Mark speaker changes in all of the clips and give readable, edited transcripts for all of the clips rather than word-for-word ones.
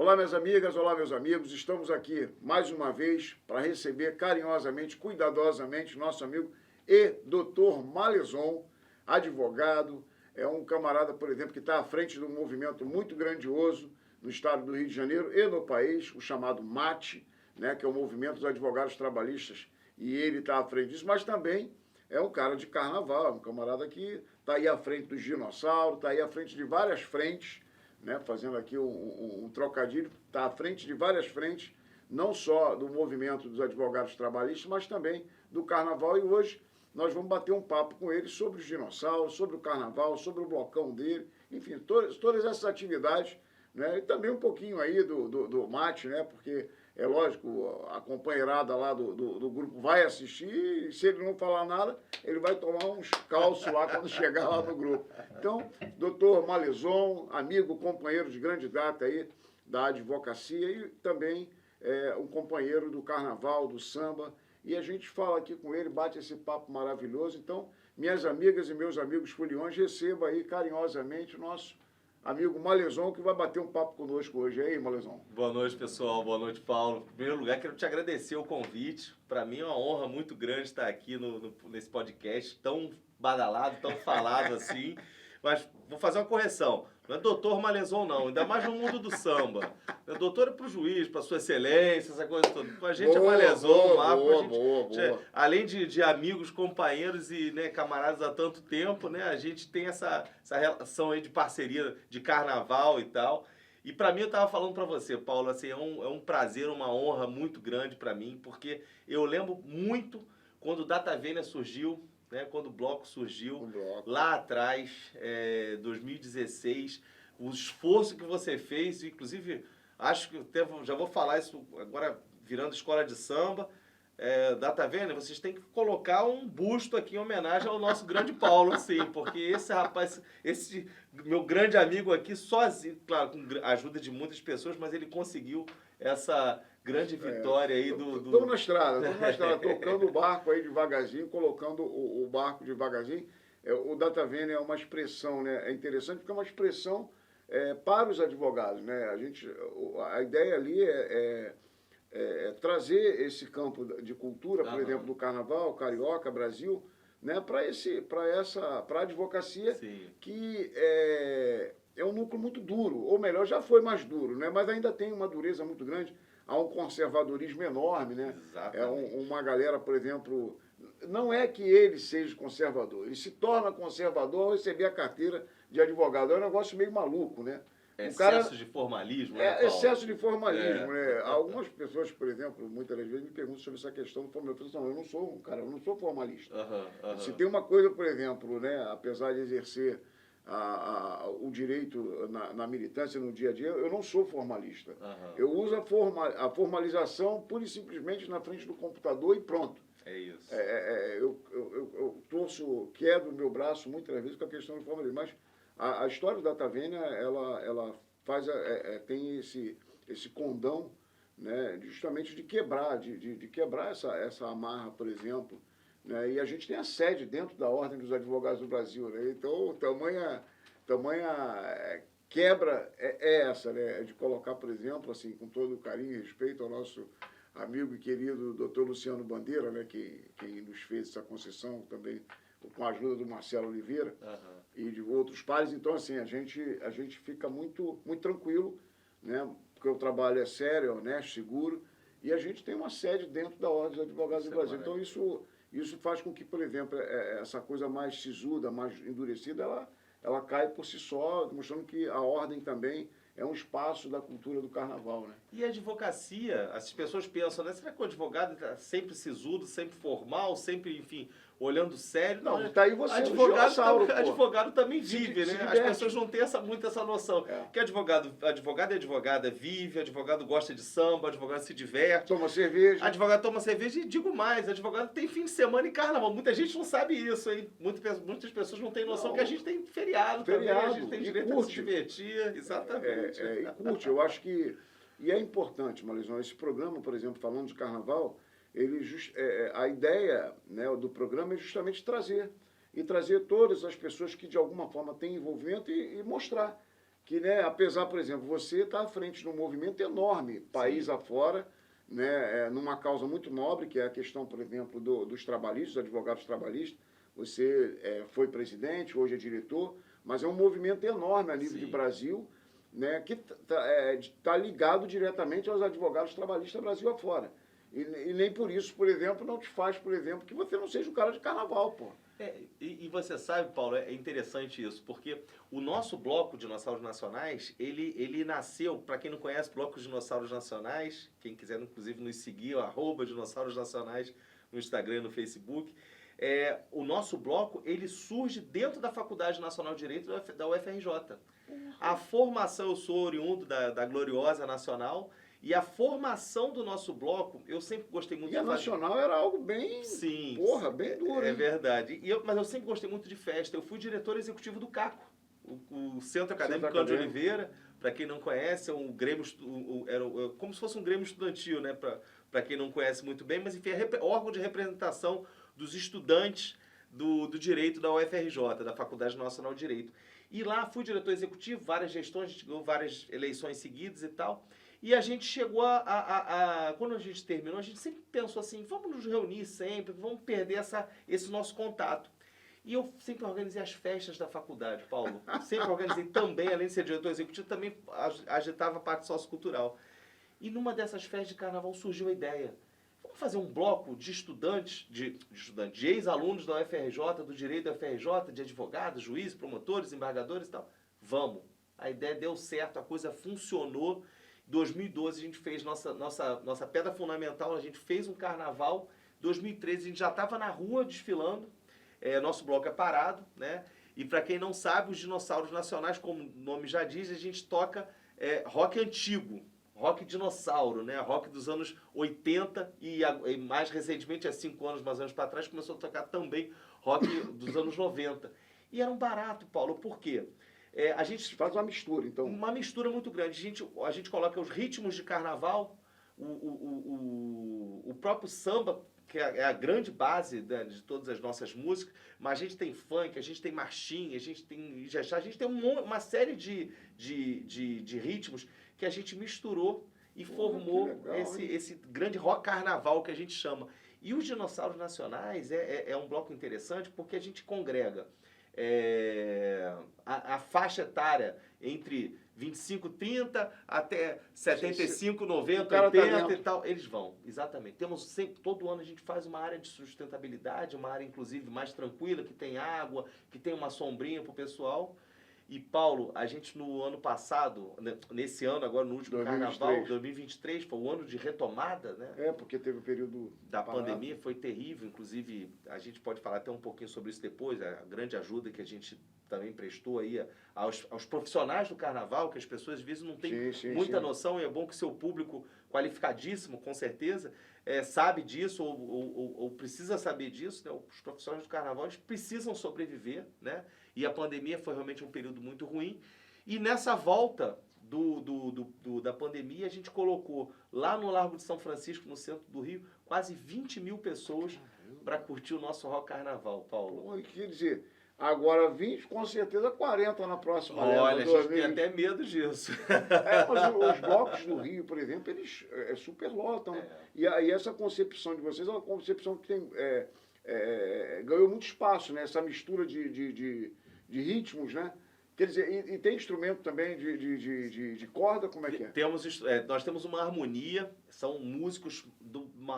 Speaker 1: Olá, minhas amigas, olá, meus amigos. Estamos aqui mais uma vez para receber carinhosamente, cuidadosamente, nosso amigo e Dr. Malezon, advogado. É um camarada, por exemplo, que está à frente de um movimento muito grandioso no estado do Rio de Janeiro e no país, o chamado MAT, né, que é o Movimento dos Advogados Trabalhistas, e ele está à frente disso, mas também é um cara de carnaval, um camarada que está aí à frente dos dinossauros, está aí à frente de várias frentes, né, fazendo aqui um trocadilho, está à frente de várias frentes, não só do movimento dos advogados trabalhistas, mas também do carnaval. E hoje nós vamos bater um papo com ele sobre os dinossauros, sobre o carnaval, sobre o blocão dele, enfim, todas essas atividades, né, e também um pouquinho aí do mate, né, porque é lógico, a companheirada lá do grupo vai assistir e se ele não falar nada, ele vai tomar uns calços lá quando chegar lá no grupo. Então, doutor Malezon, amigo, companheiro de grande data aí da advocacia e também um companheiro do carnaval, do samba. E a gente fala aqui com ele, bate esse papo maravilhoso. Então, minhas amigas e meus amigos foliões, receba aí carinhosamente o nosso amigo Malezon, que vai bater um papo conosco hoje. E aí, Malezon?
Speaker 2: Boa noite, pessoal. Boa noite, Paulo. Em primeiro lugar, quero te agradecer o convite. Para mim é uma honra muito grande estar aqui nesse podcast tão badalado, tão falado assim. Mas vou fazer uma correção. Não é doutor Malezon, não. Ainda mais no mundo do samba. É doutor é para o juiz, para sua excelência, essa coisa toda. Com a gente é Malezon,
Speaker 1: boa.
Speaker 2: Além de amigos, companheiros e, né, camaradas há tanto tempo, né, a gente tem essa relação aí de parceria, de carnaval e tal. E para mim, eu estava falando para você, Paulo, assim, é um prazer, uma honra muito grande para mim, porque eu lembro muito quando o Data Vênia surgiu, né, quando o bloco surgiu, lá atrás, 2016, o esforço que você fez, inclusive, acho que já vou falar isso agora, virando escola de samba, Data Vênia, vocês têm que colocar um busto aqui em homenagem ao nosso grande Paulo, assim, porque esse rapaz, esse meu grande amigo aqui, sozinho, claro, com a ajuda de muitas pessoas, mas ele conseguiu essa grande vitória aí
Speaker 1: Estamos na estrada, tocando o barco aí devagarzinho, colocando o barco devagarzinho. O Data Vênia é uma expressão, né, é interessante porque é uma expressão para os advogados, né? A ideia ali é trazer esse campo de cultura, por exemplo, do carnaval, carioca, Brasil, né, para a advocacia. Sim. Que é um núcleo muito duro, ou melhor, já foi mais duro, né, mas ainda tem uma dureza muito grande, há um conservadorismo enorme, né? Exatamente. Uma galera, por exemplo, não é que ele seja conservador, ele se torna conservador ao receber a carteira de advogado, é um negócio meio maluco, né?
Speaker 2: Excesso de formalismo, né, Paulo?
Speaker 1: Excesso de formalismo, né? Algumas pessoas, por exemplo, muitas das vezes me perguntam sobre essa questão do formalismo. Eu falo, não, eu não sou formalista. Se tem uma coisa, por exemplo, né, apesar de exercer o direito na militância, no dia a dia, eu não sou formalista. Eu uso a formalização pura e simplesmente na frente do computador e pronto.
Speaker 2: É isso.
Speaker 1: Eu quebro o meu braço muitas vezes com a questão do formalismo, mas a história da Data Vênia, ela tem esse condão, né, justamente de quebrar, de quebrar essa amarra, por exemplo. Né, e a gente tem a sede dentro da Ordem dos Advogados do Brasil. Né, então, tamanha quebra é essa, né, de colocar, por exemplo, assim, com todo o carinho e respeito ao nosso amigo e querido Dr. Luciano Bandeira, né, que nos fez essa concessão também, com a ajuda do Marcelo Oliveira e de outros pares. Então, assim, a gente fica muito, muito tranquilo, né, porque o trabalho é sério, é honesto, seguro, e a gente tem uma sede dentro da Ordem dos Advogados do Brasil. Então, isso faz com que, por exemplo, essa coisa mais sisuda, mais endurecida, ela cai por si só, mostrando que a Ordem também é um espaço da cultura do carnaval, né?
Speaker 2: E a advocacia, as pessoas pensam, né? Será que o advogado está sempre sisudo, sempre formal, sempre, enfim, olhando sério?
Speaker 1: Não, tá aí você,
Speaker 2: advogado também vive, né? As pessoas não têm muito essa noção. Que advogado e advogada vive, advogado gosta de samba, advogado se diverte.
Speaker 1: Toma cerveja.
Speaker 2: Advogado toma cerveja e digo mais, advogado tem fim de semana e carnaval. Muita gente não sabe isso, hein? Muitas pessoas não têm noção que a gente tem feriado também, a gente tem direito a se divertir. Exatamente.
Speaker 1: E curte, eu acho que... E é importante, Malezon, esse programa, por exemplo, falando de carnaval, a ideia, né, do programa é justamente trazer todas as pessoas que de alguma forma têm envolvimento e mostrar que, né, apesar, por exemplo, você está à frente de um movimento enorme, país afora, né, numa causa muito nobre, que é a questão, por exemplo, dos trabalhistas, dos advogados trabalhistas. Você foi presidente, hoje é diretor, mas é um movimento enorme a nível de Brasil, né, que está ligado diretamente aos advogados trabalhistas Brasil afora. E nem por isso, por exemplo, não te faz, por exemplo, que você não seja um cara de carnaval, pô.
Speaker 2: E você sabe, Paulo, é interessante isso, porque o nosso bloco Dinossauros Nacionais, ele nasceu, para quem não conhece, Bloco Dinossauros Nacionais, quem quiser inclusive nos seguir, @Dinossauros Nacionais no Instagram e no Facebook, o nosso bloco, ele surge dentro da Faculdade Nacional de Direito da UFRJ. A formação, eu sou oriundo da Gloriosa Nacional, e a formação do nosso bloco, eu sempre gostei muito
Speaker 1: de fazer. E a Nacional era algo bem, bem duro.
Speaker 2: É verdade. Mas eu sempre gostei muito de festa. Eu fui diretor executivo do CACO, o Centro Acadêmico Cândido Oliveira. Para quem não conhece, é um grêmio, era como se fosse um grêmio estudantil, né? Para quem não conhece muito bem, mas enfim, é órgão de representação dos estudantes do direito da UFRJ, da Faculdade Nacional de Direito. E lá fui diretor executivo, várias gestões, a gente ganhou várias eleições seguidas e tal. E a gente chegou quando a gente terminou, a gente sempre pensou assim, vamos nos reunir sempre, vamos perder esse nosso contato. E eu sempre organizei as festas da faculdade, Paulo. Sempre organizei também, além de ser diretor executivo, também agitava a parte sociocultural. E numa dessas festas de carnaval surgiu a ideia. Vamos fazer um bloco de estudantes, de ex-alunos da UFRJ, do direito da UFRJ, de advogados, juízes, promotores, embargadores e tal. Vamos. A ideia deu certo, a coisa funcionou. Em 2012 a gente fez nossa pedra fundamental, a gente fez um carnaval. Em 2013 a gente já estava na rua desfilando, nosso bloco é parado, né? E para quem não sabe, os Dinossauros Nacionais, como o nome já diz, a gente toca rock antigo, rock dinossauro, né? Rock dos anos 80 e mais recentemente, há 5 anos, mais ou menos para trás, começou a tocar também rock dos anos 90. E era um barato, Paulo, por quê? A gente
Speaker 1: faz uma mistura, então.
Speaker 2: Uma mistura muito grande. A gente coloca os ritmos de carnaval, o próprio samba, que é a grande base de todas as nossas músicas, mas a gente tem funk, a gente tem marchinha, a gente tem ijexá, a gente tem uma série de ritmos que a gente misturou e formou legal, esse grande rock carnaval que a gente chama. E os Dinossauros Nacionais é um bloco interessante porque a gente congrega a faixa etária entre 25, 30 até 75, 90, 80 e tal, eles vão, exatamente. Temos sempre, todo ano a gente faz uma área de sustentabilidade, uma área inclusive mais tranquila, que tem água, que tem uma sombrinha pro pessoal. E Paulo, a gente no ano passado, nesse ano agora no último 2023. Carnaval, 2023, foi o ano de retomada, né?
Speaker 1: Porque teve o período
Speaker 2: da pandemia, foi terrível, inclusive a gente pode falar até um pouquinho sobre isso depois, a grande ajuda que a gente também prestou aí aos profissionais do carnaval, que as pessoas às vezes não têm muita noção, e é bom que seu público qualificadíssimo, com certeza, sabe disso ou precisa saber disso, né? Os profissionais do carnaval, eles precisam sobreviver, né? E a pandemia foi realmente um período muito ruim. E nessa volta da pandemia, a gente colocou lá no Largo de São Francisco, no centro do Rio, quase 20 mil pessoas para curtir o nosso rock carnaval, Paulo.
Speaker 1: Pô, quer dizer, agora 20, com certeza 40 na próxima.
Speaker 2: Olha, a gente tem até medo disso.
Speaker 1: Mas os blocos do Rio, por exemplo, eles superlotam. E essa concepção de vocês é uma concepção que tem, ganhou muito espaço, né? Essa mistura de ritmos, né? Quer dizer, e tem instrumento também de corda, como é que é?
Speaker 2: Nós temos uma harmonia, são músicos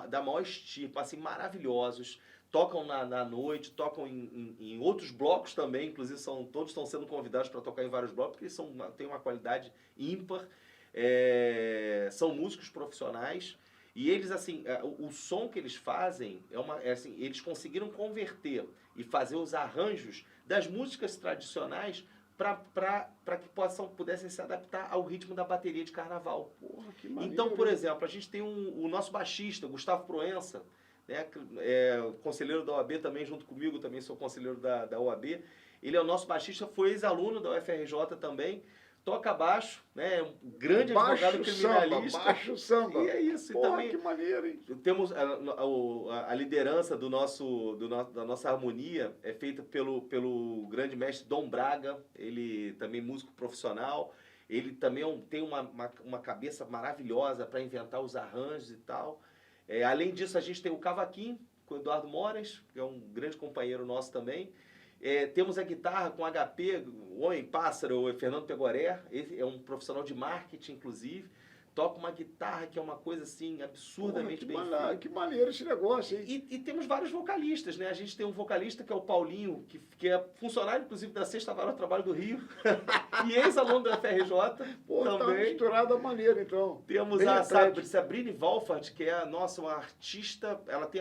Speaker 2: da maior estirpe, assim, maravilhosos, tocam na noite, tocam em outros blocos também, inclusive todos estão sendo convidados para tocar em vários blocos, porque eles têm uma qualidade ímpar, são músicos profissionais, e eles, assim, o som que eles fazem, assim, eles conseguiram converter e fazer os arranjos das músicas tradicionais para que pudessem se adaptar ao ritmo da bateria de carnaval.
Speaker 1: Porra, que maneiro.
Speaker 2: Então, por exemplo, a gente tem o nosso baixista, Gustavo Proença, né, conselheiro da OAB também, junto comigo, também sou conselheiro da OAB. Ele é o nosso baixista, foi ex-aluno da UFRJ também, toca baixo, né? Um grande
Speaker 1: Baixo
Speaker 2: advogado criminalista.
Speaker 1: Samba, baixo samba.
Speaker 2: E é isso.
Speaker 1: Porra,
Speaker 2: E também
Speaker 1: que maneiro, hein?
Speaker 2: temos a liderança da nossa harmonia é feita pelo grande mestre Dom Braga, ele também músico profissional, ele também tem uma cabeça maravilhosa para inventar os arranjos e tal. Além disso, a gente tem o cavaquinho com o Eduardo Moras, que é um grande companheiro nosso também. Temos a guitarra com HP, o Homem Pássaro, o Fernando Pegoré, ele é um profissional de marketing, inclusive. Toca uma guitarra que é uma coisa assim absurdamente bem feita.
Speaker 1: Que maneiro esse negócio, hein?
Speaker 2: E temos vários vocalistas, né? A gente tem um vocalista que é o Paulinho, que é funcionário, inclusive, da Sexta Vara do Trabalho do Rio, e ex-aluno da FRJ.
Speaker 1: Pô,
Speaker 2: também.
Speaker 1: tá misturada a maneira, então.
Speaker 2: Temos a Sabrine Wolfert, que é, nossa, uma artista, ela tem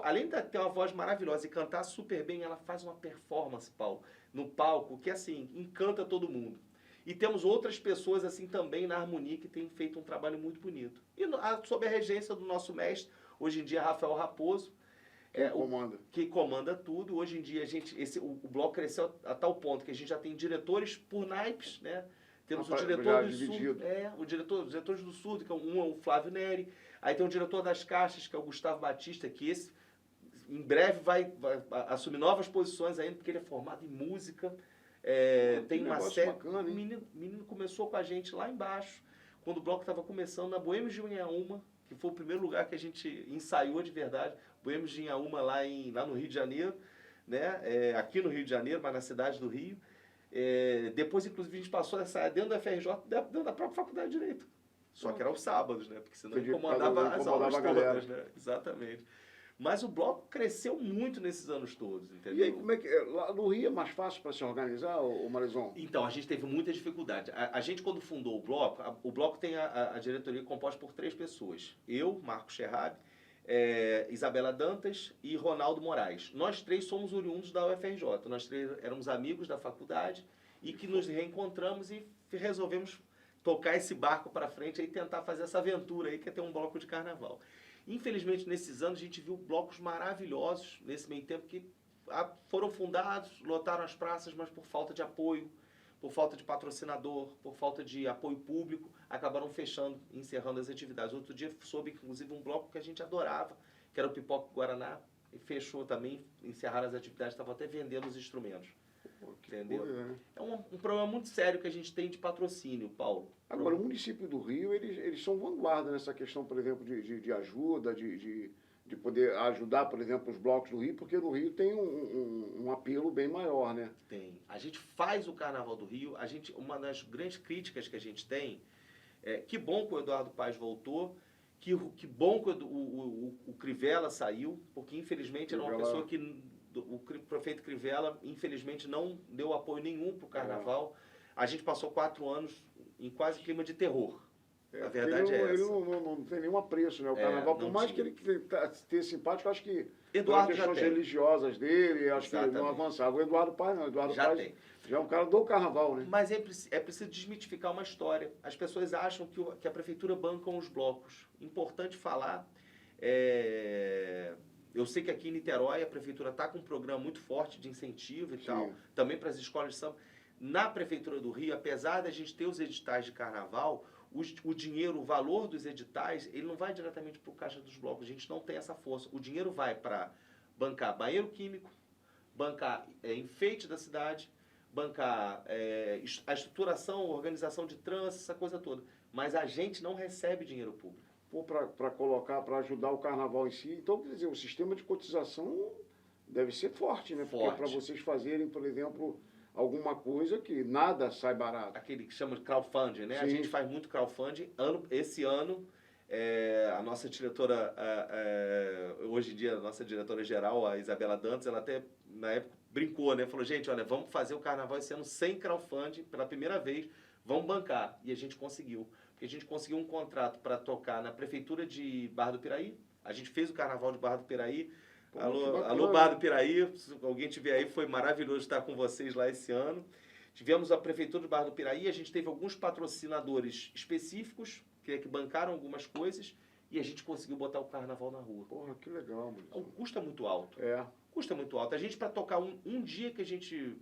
Speaker 2: além de ter uma voz maravilhosa e cantar super bem, ela faz uma performance, Paulo, no palco, que assim, encanta todo mundo. E temos outras pessoas assim também na harmonia que têm feito um trabalho muito bonito. E sob a regência do nosso mestre, hoje em dia Rafael Raposo, que comanda tudo. Hoje em dia o bloco cresceu a tal ponto que a gente já tem diretores por naipes, né? Temos o diretor do surdo, os diretores do surdo, que um é o Flávio Neri, aí tem o diretor das caixas, que é o Gustavo Batista, que esse em breve vai assumir novas posições ainda, porque ele é formado em música. Tem uma série.
Speaker 1: Bacana,
Speaker 2: o menino começou com a gente lá embaixo, quando o bloco estava começando, na Boêmios de Inhaúma, que foi o primeiro lugar que a gente ensaiou de verdade. Boêmios de Inhaúma lá no Rio de Janeiro, né? Aqui no Rio de Janeiro, mas na cidade do Rio. Depois, inclusive, a gente passou a ensaiar dentro da FRJ, dentro da própria Faculdade de Direito. Só que era aos sábados, né? Porque senão incomodava as aulas todas, né? Exatamente. Mas o bloco cresceu muito nesses anos todos, entendeu?
Speaker 1: E aí, como é que lá no Rio é mais fácil para se organizar, o Marizon?
Speaker 2: Então, a gente teve muita dificuldade. A gente, quando fundou o bloco tem a diretoria composta por 3 pessoas. Eu, Marco Scherrabi, Isabela Dantas e Ronaldo Moraes. Nós 3 somos oriundos da UFRJ. Nós 3 éramos amigos da faculdade e que nos reencontramos e resolvemos tocar esse barco para frente e tentar fazer essa aventura aí, que é ter um bloco de carnaval. Infelizmente, nesses anos, a gente viu blocos maravilhosos nesse meio tempo que foram fundados, lotaram as praças, mas por falta de apoio, por falta de patrocinador, por falta de apoio público, acabaram fechando, encerrando as atividades. Outro dia soube, inclusive, um bloco que a gente adorava, que era o Pipoca Guaraná, e fechou também, encerraram as atividades, estavam até vendendo os instrumentos. Entendeu?
Speaker 1: Coisa, né?
Speaker 2: É um problema muito sério que a gente tem de patrocínio, Paulo.
Speaker 1: Agora, o município do Rio, eles são vanguarda nessa questão, por exemplo, de ajuda, de poder ajudar, por exemplo, os blocos do Rio, porque no Rio tem um apelo bem maior, né?
Speaker 2: Tem. A gente faz o Carnaval do Rio, uma das grandes críticas que a gente tem que bom que o Eduardo Paes voltou, que bom que o Crivella saiu, porque infelizmente era uma pessoa que o prefeito Crivella, infelizmente, não deu apoio nenhum para o Carnaval. A gente passou 4 anos em quase clima de terror. A verdade é essa.
Speaker 1: Ele não tem nenhum apreço, né? O Carnaval, por mais que ele tenha simpático, acho que
Speaker 2: Eduardo
Speaker 1: questões religiosas dele, acho que não avançava. O Eduardo Paes não. O Eduardo Paes já é um cara do Carnaval, né?
Speaker 2: Mas é preciso desmitificar uma história. As pessoas acham que a prefeitura banca os blocos. Importante falar... Eu sei que aqui em Niterói a prefeitura está com um programa muito forte de incentivo e tal, também para as escolas de samba. Na prefeitura do Rio, apesar da gente ter os editais de carnaval, o dinheiro, o valor dos editais, ele não vai diretamente para o caixa dos blocos. A gente não tem essa força. O dinheiro vai para bancar banheiro químico, bancar enfeite da cidade, bancar a estruturação, a organização de trânsito, essa coisa toda. Mas a gente não recebe dinheiro público.
Speaker 1: Para colocar, para ajudar o carnaval em si. Então, quer dizer, o sistema de cotização deve ser forte, né? Porque para vocês fazerem, por exemplo, alguma coisa que nada sai barato.
Speaker 2: Aquele que chama de crowdfunding, né? Sim. A gente faz muito crowdfunding. Esse ano, a nossa diretora, hoje em dia, a nossa diretora-geral, a Isabela Dantas, ela até, na época, brincou, né? Falou, gente, olha, vamos fazer o carnaval esse ano sem crowdfunding, pela primeira vez, vamos bancar. E a gente conseguiu. Porque a gente conseguiu um contrato para tocar na prefeitura de Barra do Piraí. A gente fez o carnaval de Barra do Piraí. Alô, Barra do Piraí, se alguém estiver aí, foi maravilhoso estar com vocês lá esse ano. Tivemos a prefeitura de Barra do Piraí, a gente teve alguns patrocinadores específicos, que bancaram algumas coisas, e a gente conseguiu botar o carnaval na rua.
Speaker 1: Porra, que legal, mano.
Speaker 2: O custo é muito alto. custa muito alto. A gente, para tocar um dia que a gente,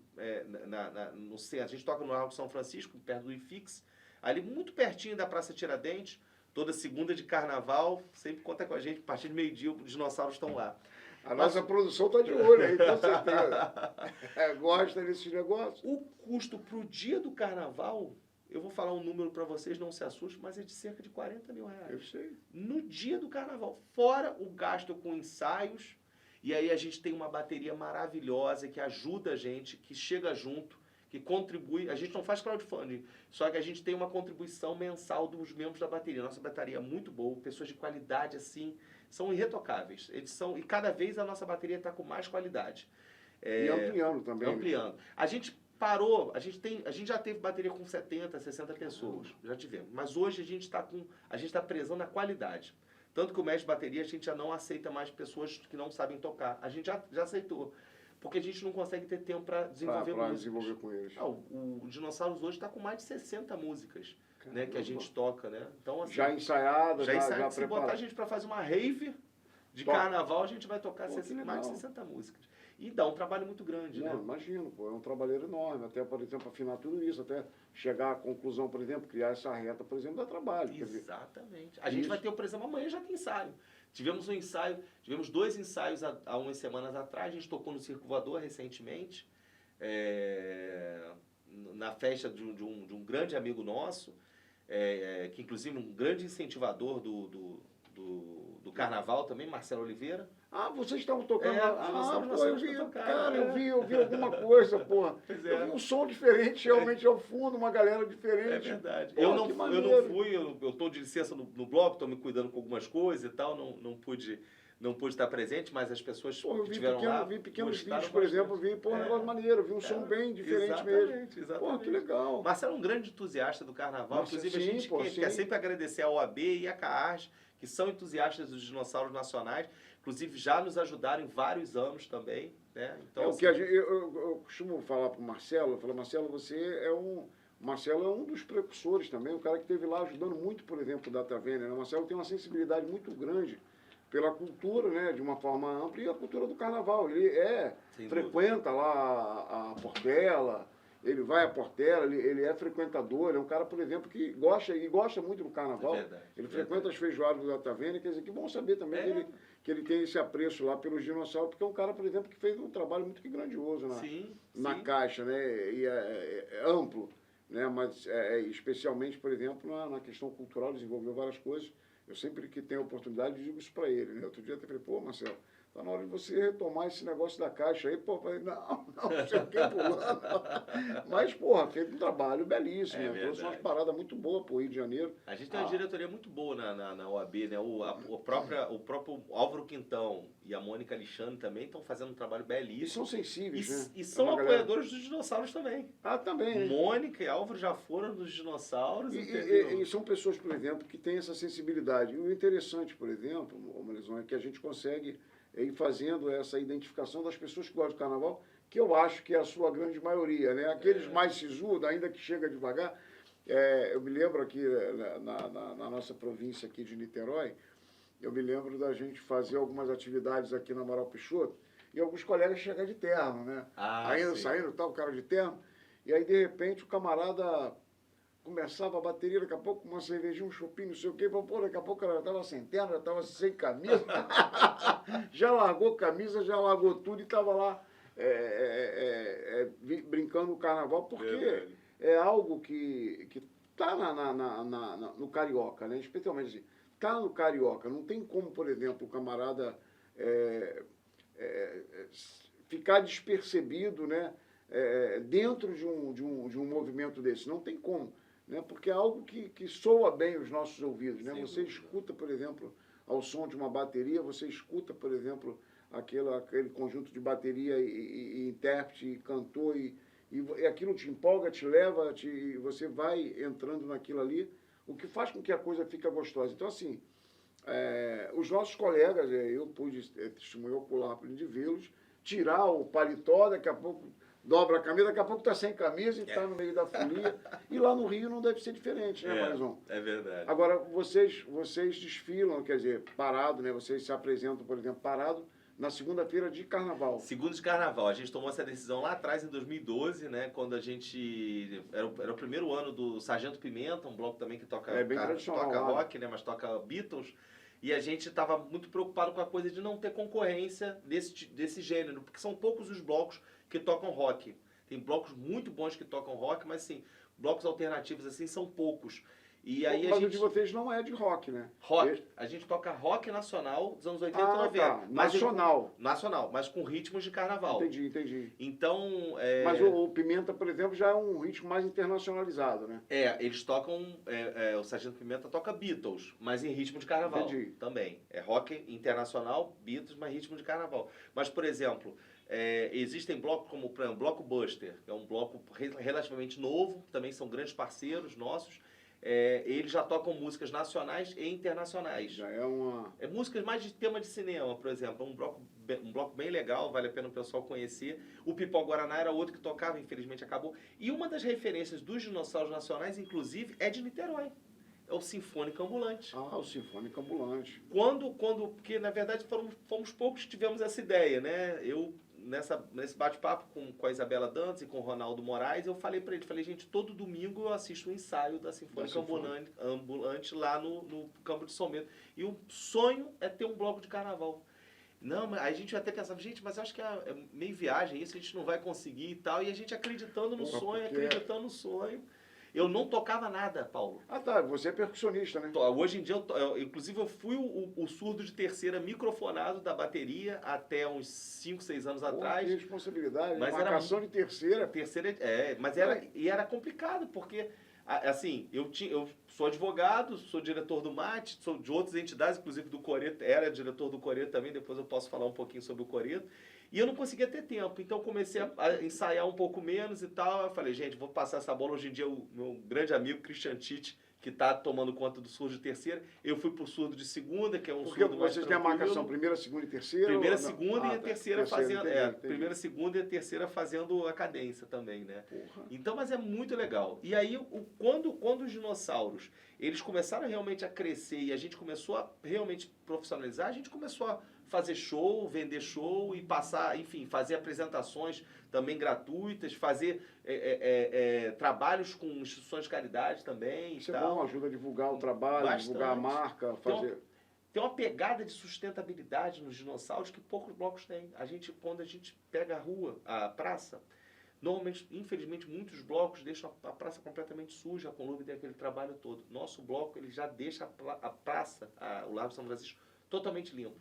Speaker 2: no centro, a gente toca no Largo São Francisco, perto do IFIX, ali muito pertinho da Praça Tiradentes, toda segunda de carnaval, sempre conta com a gente, a partir de meio-dia os dinossauros estão lá.
Speaker 1: A nossa produção está de olho aí, com certeza. Gosta desses negócios.
Speaker 2: O custo para o dia do carnaval, eu vou falar um número para vocês, não se assustem, mas é de cerca de 40 mil reais.
Speaker 1: Eu sei.
Speaker 2: No dia do carnaval, fora o gasto com ensaios, e aí a gente tem uma bateria maravilhosa que ajuda a gente, que chega junto, que contribui. A gente não faz crowdfunding, só que a gente tem uma contribuição mensal dos membros da bateria. Nossa bateria é muito boa, pessoas de qualidade assim, são irretocáveis. E cada vez a nossa bateria está com mais qualidade.
Speaker 1: E ampliando também.
Speaker 2: Ampliando. A gente parou, a gente já teve bateria com 70, 60 pessoas, já tivemos. Mas hoje a gente está prezando a qualidade. Tanto que o mestre de bateria a gente já não aceita mais pessoas que não sabem tocar. A gente já aceitou. Porque a gente não consegue ter tempo para desenvolver músicas.
Speaker 1: Desenvolver com eles.
Speaker 2: O Dinossauros hoje está com mais de 60 músicas, né, que a gente toca, né? Então, assim,
Speaker 1: já ensaiada, já preparada.
Speaker 2: Se botar a gente para fazer uma rave de carnaval, a gente vai tocar mais de 60 músicas. E dá um trabalho muito grande, né?
Speaker 1: Imagino, pô, é um trabalho enorme. Até, por exemplo, afinar tudo isso, até chegar à conclusão, por exemplo, criar essa reta, por exemplo, dá trabalho.
Speaker 2: Exatamente. A gente vai ter, por exemplo, amanhã já tem ensaio. Tivemos dois ensaios há umas semanas atrás, a gente tocou no Circo Voador recentemente, na festa de um grande amigo nosso, que inclusive um grande incentivador do carnaval também, Marcelo Oliveira.
Speaker 1: Ah, vocês estavam tocando
Speaker 2: lá.
Speaker 1: Eu vi alguma coisa, porra. Eu vi um som diferente, realmente ao fundo, uma galera diferente.
Speaker 2: É verdade.
Speaker 1: Pô,
Speaker 2: eu não fui, eu estou de licença no bloco, estou me cuidando com algumas coisas e tal, não pude estar presente, mas as pessoas que estiveram lá...
Speaker 1: Eu vi pequenos vídeos, por exemplo, vi um negócio maneiro, vi um som bem diferente mesmo.
Speaker 2: Exatamente.
Speaker 1: Pô, que legal.
Speaker 2: Marcelo é um grande entusiasta do carnaval, inclusive a gente quer sempre agradecer a OAB e a CAARS, que são entusiastas dos dinossauros nacionais, inclusive já nos ajudaram em vários anos também, né? Então,
Speaker 1: o que eu costumo falar para o Marcelo, eu falo, Marcelo, Marcelo é um dos precursores também, um cara que esteve lá ajudando muito, por exemplo, o Data Vênia, né? O Marcelo tem uma sensibilidade muito grande pela cultura, né, de uma forma ampla, e a cultura do carnaval. Ele frequenta lá a Portela, ele vai a Portela, ele é frequentador, ele é um cara, por exemplo, que gosta muito do carnaval. Ele frequenta as feijoadas do Data Vênia, quer dizer, que bom saber também que ele tem esse apreço lá pelos dinossauros, porque é um cara, por exemplo, que fez um trabalho muito grandioso na Caixa, né, e é amplo, né, mas especialmente, por exemplo, na questão cultural, desenvolveu várias coisas. Eu sempre que tenho oportunidade digo isso para ele, né? Outro dia eu falei, pô, Marcelo, tá na hora de você retomar esse negócio da Caixa aí. Pô, eu falei, não sei o que pulando. Mas, porra, fez um trabalho belíssimo, né? Trouxe umas paradas muito boas pro Rio de Janeiro.
Speaker 2: A gente tem uma diretoria muito boa na OAB, né? O próprio Álvaro Quintão e a Mônica Alexandre também estão fazendo um trabalho belíssimo.
Speaker 1: E são sensíveis, né?
Speaker 2: E são apoiadores dos dinossauros também.
Speaker 1: Ah, também, né?
Speaker 2: Mônica e Álvaro já foram dos dinossauros.
Speaker 1: E são pessoas, por exemplo, que têm essa sensibilidade. E o interessante, por exemplo, Marizão, é que a gente consegue ir fazendo essa identificação das pessoas que gostam do carnaval, que eu acho que é a sua grande maioria, né? Aqueles mais sisudos, ainda que chega devagar. Eu me lembro aqui na nossa província aqui de Niterói, eu me lembro da gente fazer algumas atividades aqui na Amaral Peixoto, e alguns colegas chegam de terno, né? Ainda saindo, tal, o cara de terno, e aí, de repente, o camarada começava a bateria, daqui a pouco uma cervejinha, um chopinho, não sei o quê, pô, daqui a pouco ela já estava sem terno, já estava sem camisa, já largou camisa, já largou tudo e estava lá brincando no carnaval, porque é algo que está no carioca, né? Especialmente assim, está no carioca, não tem como, por exemplo, o camarada ficar despercebido, né? Dentro de um movimento desse, não tem como. Né? Porque é algo que soa bem os nossos ouvidos. Né? Você escuta, por exemplo, ao som de uma bateria, você escuta, por exemplo, aquele conjunto de bateria e intérprete, e cantor, e aquilo te empolga, te leva, e você vai entrando naquilo ali, o que faz com que a coisa fique gostosa. Então, assim, os nossos colegas, eu pude testemunho ocular de vê-los, tirar o paletó, daqui a pouco dobra a camisa, daqui a pouco está sem camisa e está no meio da folia. E lá no Rio não deve ser diferente, né, Marizão?
Speaker 2: É verdade.
Speaker 1: Agora, vocês desfilam, quer dizer, parado, né? Vocês se apresentam, por exemplo, parado, na segunda-feira de carnaval.
Speaker 2: Segundo de carnaval. A gente tomou essa decisão lá atrás, em 2012, né? Quando a gente... Era o primeiro ano do Sargento Pimenta, um bloco também que toca,
Speaker 1: É bem tradicional,
Speaker 2: toca
Speaker 1: lá,
Speaker 2: rock, né? Mas toca Beatles. E a gente estava muito preocupado com a coisa de não ter concorrência desse gênero, porque são poucos os blocos que tocam rock. Tem blocos muito bons que tocam rock, mas assim, blocos alternativos assim são poucos. E aí
Speaker 1: Mas o de vocês não é de rock, né?
Speaker 2: Rock. A gente toca rock nacional dos anos 80 e 90.
Speaker 1: Tá. Nacional.
Speaker 2: Nacional, mas com ritmos de carnaval.
Speaker 1: Entendi.
Speaker 2: Então...
Speaker 1: Mas o Pimenta, por exemplo, já é um ritmo mais internacionalizado, né?
Speaker 2: Eles tocam... o Sargento Pimenta toca Beatles, mas em ritmo de carnaval. Também. É rock internacional, Beatles, mas ritmo de carnaval. Mas, por exemplo... existem blocos como, por exemplo, Bloco Buster, que é um bloco relativamente novo, também são grandes parceiros nossos. Eles já tocam músicas nacionais e internacionais.
Speaker 1: Já é uma...
Speaker 2: músicas mais de tema de cinema, por exemplo. Um bloco bem legal, vale a pena o pessoal conhecer. O Pipó Guaraná era outro que tocava, infelizmente acabou. E uma das referências dos dinossauros nacionais, inclusive, é de Niterói. É o Sinfônico Ambulante.
Speaker 1: O Sinfônico Ambulante.
Speaker 2: Porque na verdade fomos poucos que tivemos essa ideia, né? Eu... Nesse bate-papo com a Isabela Dantas e com o Ronaldo Moraes, eu falei para ele, gente, todo domingo eu assisto um ensaio da Sinfônica Ambulante lá no Campo de São Bento. E o sonho é ter um bloco de carnaval. Não, mas a gente até pensava, gente, mas eu acho que é meio viagem isso, a gente não vai conseguir e tal. E a gente acreditando no sonho. Eu não tocava nada, Paulo.
Speaker 1: Tá. Você é percussionista, né?
Speaker 2: Hoje em dia, inclusive, eu fui o surdo de terceira microfonado da bateria até uns 5, 6 anos atrás.
Speaker 1: Que responsabilidade.
Speaker 2: Mas
Speaker 1: marcação de terceira.
Speaker 2: Mas era complicado, porque, assim, eu sou advogado, sou diretor do MAT, sou de outras entidades, inclusive do Coreto, era diretor do Coreto também, depois eu posso falar um pouquinho sobre o Coreto. E eu não conseguia ter tempo, então eu comecei a ensaiar um pouco menos e tal. Eu falei, gente, vou passar essa bola. Hoje em dia, o meu grande amigo, Christian Tite, que está tomando conta do surdo de terceira. Eu fui pro surdo de segunda, que é um surdo mais
Speaker 1: vocês têm a marcação primeira, segunda e terceira?
Speaker 2: Primeira, segunda e a terceira fazendo... Primeira, segunda e a terceira fazendo a cadência também, né?
Speaker 1: Porra.
Speaker 2: Então, mas é muito legal. E aí, quando os dinossauros, eles começaram realmente a crescer e a gente começou a realmente profissionalizar, a gente começou a fazer show, vender show e passar, enfim, fazer apresentações também gratuitas, fazer trabalhos com instituições de caridade também.
Speaker 1: Isso é bom, ajuda a divulgar o trabalho, bastante. Divulgar a marca, fazer...
Speaker 2: Tem uma pegada de sustentabilidade nos dinossauros que poucos blocos têm. Quando a gente pega a rua, a praça, normalmente, infelizmente, muitos blocos deixam a praça completamente suja, a Conlube tem aquele trabalho todo. Nosso bloco, ele já deixa a praça, o Largo São Francisco, totalmente limpo.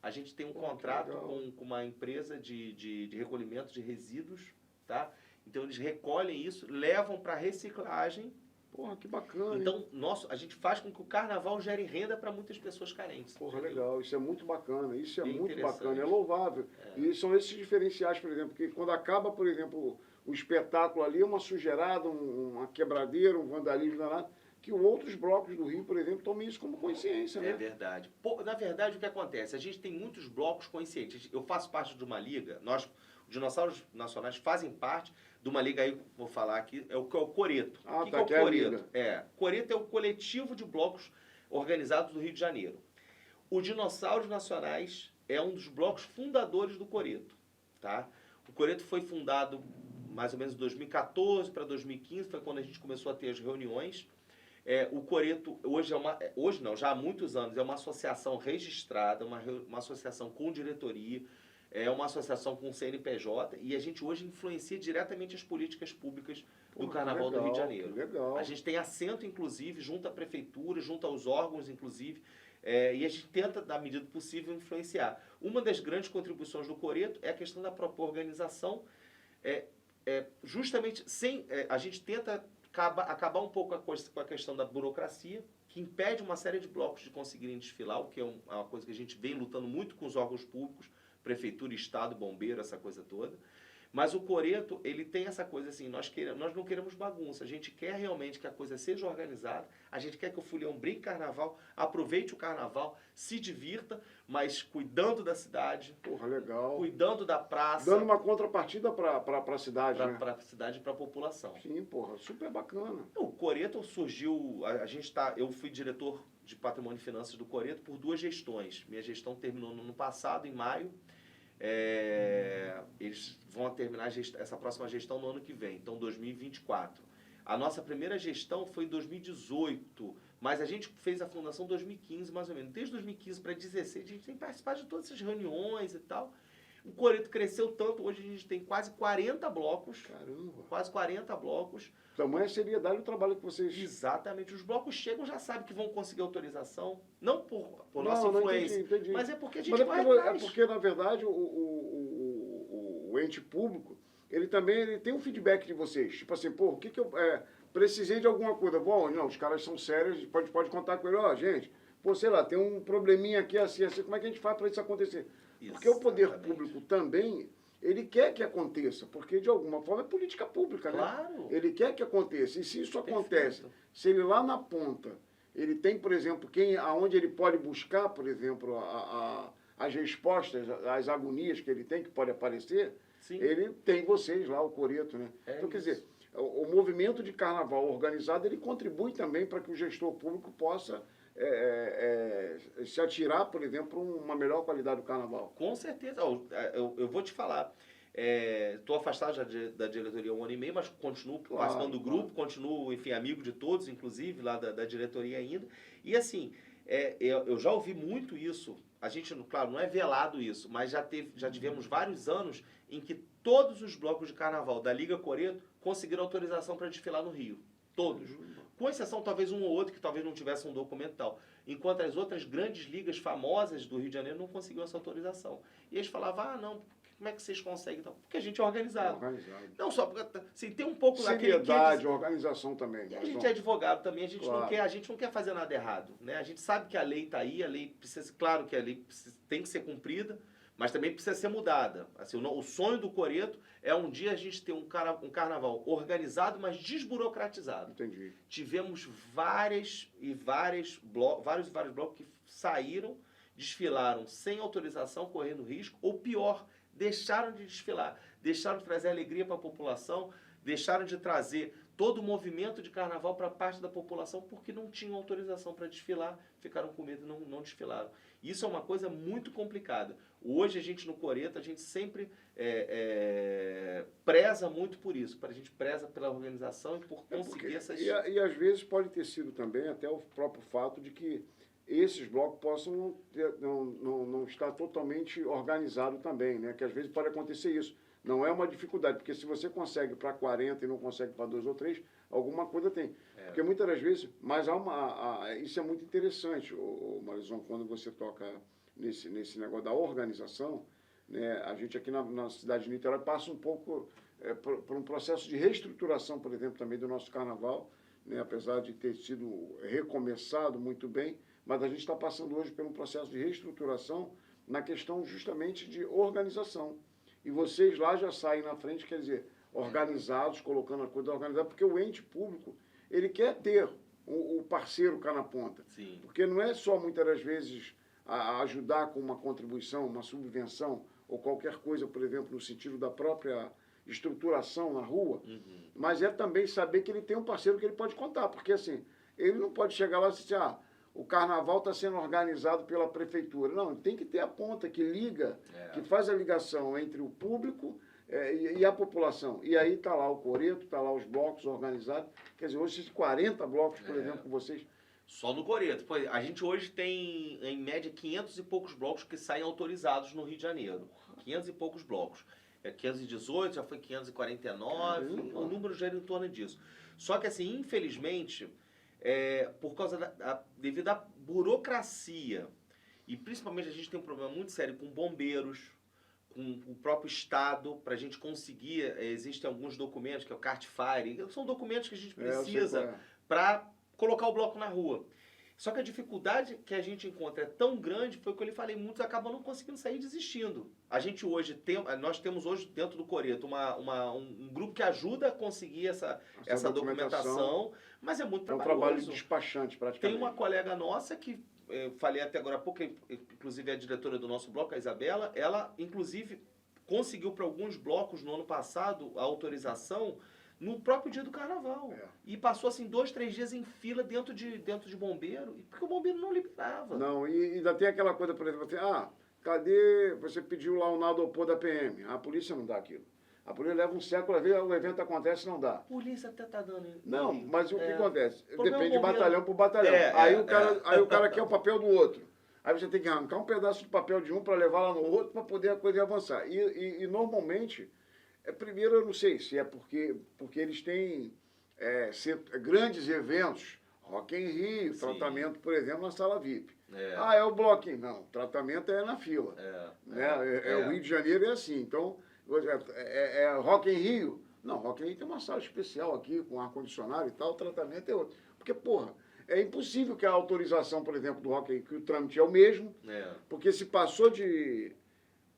Speaker 2: A gente tem um contrato com uma empresa de recolhimento de resíduos, tá? Então eles recolhem isso, levam para reciclagem.
Speaker 1: Porra, que bacana.
Speaker 2: Então, a gente faz com que o carnaval gere renda para muitas pessoas carentes.
Speaker 1: Porra, legal. Isso é muito bacana. Isso é muito bacana. É louvável. E são esses diferenciais, por exemplo, que quando acaba, por exemplo, o espetáculo ali, uma sujeirada, uma quebradeira, um vandalismo danado, que outros blocos do Rio, por exemplo, tomem isso como consciência, né?
Speaker 2: É verdade. Na verdade, o que acontece? A gente tem muitos blocos conscientes. Eu faço parte de uma liga, os dinossauros nacionais fazem parte de uma liga aí, vou falar aqui, é o Coreto. O que é o Coreto? Coreto é o coletivo de blocos organizados do Rio de Janeiro. O Dinossauros Nacionais é um dos blocos fundadores do Coreto, tá? O Coreto foi fundado mais ou menos em 2014 para 2015, foi quando a gente começou a ter as reuniões. O Coreto, hoje não, já há muitos anos, é uma associação registrada, uma associação com diretoria, é uma associação com CNPJ, e a gente hoje influencia diretamente as políticas públicas do Carnaval do Rio de Janeiro.
Speaker 1: Legal.
Speaker 2: A gente tem assento, inclusive, junto à prefeitura, junto aos órgãos, inclusive, e a gente tenta, na medida do possível, influenciar. Uma das grandes contribuições do Coreto é a questão da própria organização, justamente a gente tenta acabar um pouco com a questão da burocracia, que impede uma série de blocos de conseguirem desfilar, o que é uma coisa que a gente vem lutando muito com os órgãos públicos, prefeitura, estado, bombeiro, essa coisa toda. Mas o Coreto, ele tem essa coisa assim, nós não queremos bagunça, a gente quer realmente que a coisa seja organizada, a gente quer que o Folião brinque carnaval, aproveite o carnaval, se divirta, mas cuidando da cidade.
Speaker 1: Porra, legal.
Speaker 2: Cuidando da praça.
Speaker 1: Dando uma contrapartida para a cidade, né?
Speaker 2: Para a cidade e para a população.
Speaker 1: Sim, porra, super bacana.
Speaker 2: O Coreto surgiu, eu fui diretor de Patrimônio e Finanças do Coreto por 2 gestões. Minha gestão terminou no ano passado, em maio. eles vão terminar essa próxima gestão no ano que vem, então 2024. A nossa primeira gestão foi em 2018, mas a gente fez a fundação em 2015, mais ou menos. Desde 2015 para 2016, a gente tem participado de todas essas reuniões e tal. O Coreto cresceu tanto, hoje a gente tem quase 40 blocos.
Speaker 1: Caramba!
Speaker 2: Quase 40 blocos.
Speaker 1: Tamanha seriedade o trabalho que vocês...
Speaker 2: Exatamente. Os blocos chegam, já sabem que vão conseguir autorização. Não por nossa influência,
Speaker 1: entendi.
Speaker 2: mas é porque a gente
Speaker 1: vai atrás. É porque, na verdade, o ente público, ele também tem um feedback de vocês. Tipo assim, pô, o que eu precisei de alguma coisa? Bom, não, os caras são sérios, pode contar com ele. Ó, gente, pô, sei lá, tem um probleminha aqui assim, como é que a gente faz para isso acontecer? Porque o poder público também, ele quer que aconteça, porque de alguma forma é política pública, né?
Speaker 2: Claro.
Speaker 1: Ele quer que aconteça. E se isso acontece,
Speaker 2: Perfeito.
Speaker 1: se ele lá na ponta, ele tem, por exemplo, aonde ele pode buscar, por exemplo, as respostas, as agonias que ele tem, que pode aparecer,
Speaker 2: Sim.
Speaker 1: ele tem vocês lá, o Coreto, né? Então, quer dizer, o movimento de carnaval organizado, ele contribui também para que o gestor público possa se atirar, por exemplo, para uma melhor qualidade do carnaval.
Speaker 2: Com certeza. Eu vou te falar. Estou afastado já da diretoria há um ano e meio, mas continuo participando do grupo, continuo, enfim, amigo de todos, inclusive, lá da diretoria ainda. E assim, eu já ouvi muito isso. A gente, claro, não é velado isso, mas já tivemos vários anos em que todos os blocos de carnaval da Liga Coreto conseguiram autorização para desfilar no Rio. Todos. Com exceção, talvez um ou outro que talvez não tivesse um documento e tal. Enquanto as outras grandes ligas famosas do Rio de Janeiro não conseguiam essa autorização. E eles falavam, não, como é que vocês conseguem? Então, porque a gente é organizado. Não só porque assim, tem um pouco
Speaker 1: seriedade, organização também.
Speaker 2: E a gente é advogado também, a gente não quer fazer nada errado, né? A gente sabe que a lei está aí, a lei precisa, claro que a lei tem que ser cumprida, mas também precisa ser mudada. Assim, o sonho do Coreto é um dia a gente ter um carnaval organizado, mas desburocratizado.
Speaker 1: Entendi.
Speaker 2: Tivemos vários blocos que saíram, desfilaram sem autorização, correndo risco, ou pior, deixaram de desfilar, deixaram de trazer alegria para a população, deixaram de trazer todo o movimento de carnaval para parte da população porque não tinham autorização para desfilar, ficaram com medo e não desfilaram. Isso é uma coisa muito complicada. Hoje a gente no Coreto, a gente sempre preza muito por isso, a gente preza pela organização e por conseguir essas...
Speaker 1: E às vezes pode ter sido também até o próprio fato de que esses blocos possam não estar totalmente organizados também, né? Que às vezes pode acontecer isso. Não é uma dificuldade, porque se você consegue para 40 e não consegue para 2 ou 3, alguma coisa tem. Porque muitas das vezes, mas isso é muito interessante, Marizon, quando você toca nesse negócio da organização, né? A gente aqui na cidade de Niterói passa um pouco por um processo de reestruturação, por exemplo, também do nosso carnaval, né? Apesar de ter sido recomeçado muito bem, mas a gente está passando hoje por um processo de reestruturação na questão justamente de organização. E vocês lá já saem na frente, quer dizer, organizados, colocando a coisa organizada, porque o ente público, ele quer ter o parceiro cá na ponta.
Speaker 2: Sim.
Speaker 1: Porque não é só, muitas das vezes, ajudar com uma contribuição, uma subvenção, ou qualquer coisa, por exemplo, no sentido da própria estruturação na rua, mas é também saber que ele tem um parceiro que ele pode contar, porque assim, ele não pode chegar lá e dizer, o carnaval está sendo organizado pela prefeitura. Não, tem que ter a ponta que liga, que faz a ligação entre o público e a população. E aí está lá o Coreto, está lá os blocos organizados. Quer dizer, hoje 40 blocos, por exemplo, com vocês.
Speaker 2: Só no Coreto. A gente hoje tem, em média, 500 e poucos blocos que saem autorizados no Rio de Janeiro. 500 e poucos blocos. 518, já foi 549, o número já era em torno disso. Só que, assim, infelizmente... por causa devido à burocracia, e principalmente a gente tem um problema muito sério com bombeiros, com o próprio Estado, para a gente conseguir, existem alguns documentos, que é o CartFire, são documentos que a gente precisa para colocar o bloco na rua. Só que a dificuldade que a gente encontra é tão grande, foi o que eu lhe falei, muitos acabam não conseguindo sair desistindo. A gente hoje nós temos hoje dentro do Coreto um grupo que ajuda a conseguir essa documentação, mas é muito trabalhoso.
Speaker 1: É um trabalho de despachante, praticamente.
Speaker 2: Tem uma colega nossa que, falei até agora há pouco, inclusive é a diretora do nosso bloco, a Isabela, ela inclusive conseguiu para alguns blocos no ano passado a autorização no próprio dia do carnaval. E passou assim 2, 3 dias em fila dentro de bombeiro, porque o bombeiro não liberava.
Speaker 1: Não, e ainda tem aquela coisa, por exemplo, assim, Cadê? Você pediu lá o Nadopor da PM. A polícia não dá aquilo. A polícia leva um século a ver, o evento acontece e não dá.
Speaker 2: A polícia até tá dando...
Speaker 1: Não, mas o que acontece?
Speaker 2: Problema
Speaker 1: Depende de
Speaker 2: governo.
Speaker 1: batalhão por batalhão. Aí o cara quer o papel do outro. Aí você tem que arrancar um pedaço de papel de um para levar lá no outro para poder a coisa avançar. E normalmente, primeiro eu não sei se é porque eles têm grandes eventos, Rock in Rio, tratamento, por exemplo, na sala VIP. É o bloquinho. Não, tratamento é na fila. O Rio de Janeiro é assim. Então, Rock in Rio. Não, Rock in Rio tem uma sala especial aqui, com ar-condicionado e tal, o tratamento é outro. Porque, porra, é impossível que a autorização, por exemplo, do Rock in Rio, que o trâmite é o mesmo, porque se passou de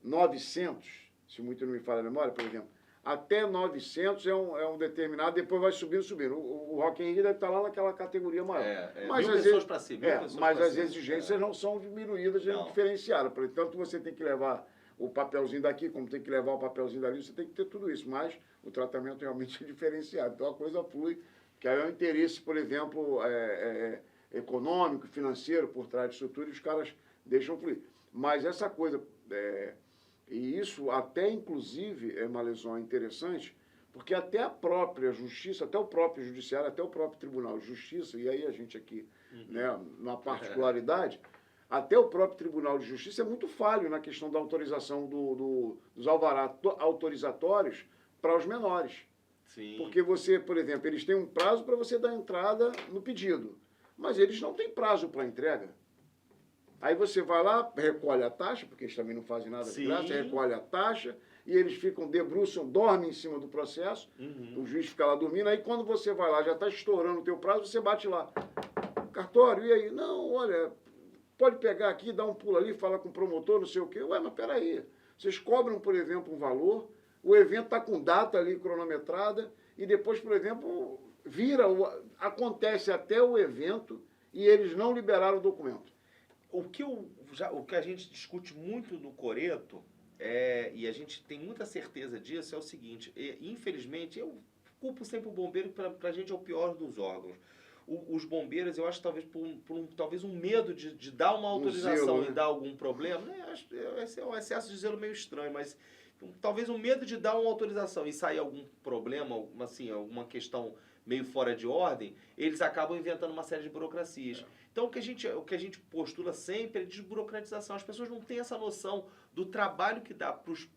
Speaker 1: 900, se muito não me falha a memória, por exemplo, até 900 é um determinado, depois vai subindo. O Rock in Rio deve estar lá naquela categoria maior.
Speaker 2: Mas às vezes, pra cima,
Speaker 1: mas as exigências não são diminuídas, nem diferenciadas. Portanto, você tem que levar o papelzinho daqui, como tem que levar o papelzinho dali, você tem que ter tudo isso. Mas o tratamento realmente é diferenciado. Então a coisa flui, que aí é o interesse, por exemplo, econômico, financeiro por trás disso tudo, e os caras deixam fluir. Mas essa coisa... E isso até, inclusive, Malezon, é interessante, porque até a própria justiça, até o próprio judiciário, até o próprio Tribunal de Justiça, e aí a gente aqui, na particularidade, até o próprio Tribunal de Justiça é muito falho na questão da autorização dos alvarás autorizatórios para os menores.
Speaker 2: Sim.
Speaker 1: Porque você, por exemplo, eles têm um prazo para você dar entrada no pedido, mas eles não têm prazo para entrega. Aí você vai lá, recolhe a taxa, porque eles também não fazem nada de graça, recolhe a taxa, e eles ficam, debruçam, dormem em cima do processo, o juiz fica lá dormindo, aí quando você vai lá, já está estourando o teu prazo, você bate lá. Cartório, e aí? Não, olha, pode pegar aqui, dar um pulo ali, falar com o promotor, não sei o quê. Ué, mas peraí, vocês cobram, por exemplo, um valor, o evento está com data ali cronometrada, e depois, por exemplo, acontece até o evento, e eles não liberaram o documento.
Speaker 2: O que a gente discute muito no Coreto, e a gente tem muita certeza disso, é o seguinte: infelizmente, eu culpo sempre o bombeiro, para a gente é o pior dos órgãos. Os bombeiros, eu acho, talvez talvez um medo de dar uma autorização e dar algum problema, esse é um excesso de zelo meio estranho, mas talvez um medo de dar uma autorização e sair algum problema, assim, alguma questão meio fora de ordem, eles acabam inventando uma série de burocracias. Então, o que a gente postula sempre é desburocratização. As pessoas não têm essa noção do trabalho que dá para os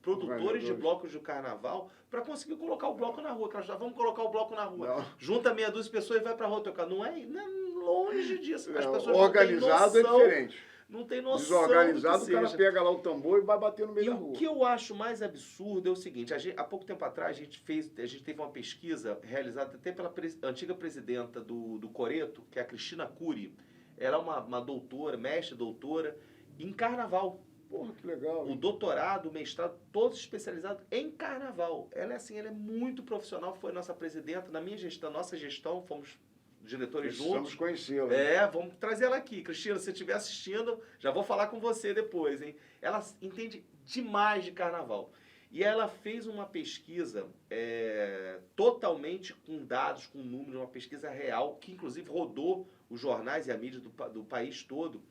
Speaker 2: produtores de blocos de carnaval para conseguir colocar o bloco na rua. Elas vamos colocar o bloco na rua. Não. Junta meia dúzia de pessoas e vai para a rua tocar. Não é longe disso. As pessoas
Speaker 1: organizado
Speaker 2: não têm noção,
Speaker 1: é diferente.
Speaker 2: Não tem noção.
Speaker 1: Desorganizado, o cara pega lá o tambor e vai bater no meio da rua.
Speaker 2: E o que eu acho mais absurdo é o seguinte: há pouco tempo atrás a gente teve uma pesquisa realizada até pela antiga presidenta do Coreto, que é a Cristina Cury. Ela é uma doutora, mestre doutora, em carnaval.
Speaker 1: Porra, que legal.
Speaker 2: O doutorado, o mestrado, todos especializados em carnaval. Ela é muito profissional, foi nossa presidenta, na nossa gestão, fomos diretores juntos.
Speaker 1: Vamos conhecê-la.
Speaker 2: Vamos trazer ela aqui. Cristina, se você estiver assistindo, já vou falar com você depois, hein? Ela entende demais de carnaval. E ela fez uma pesquisa totalmente com dados, com números, uma pesquisa real, que inclusive rodou os jornais e a mídia do país todo,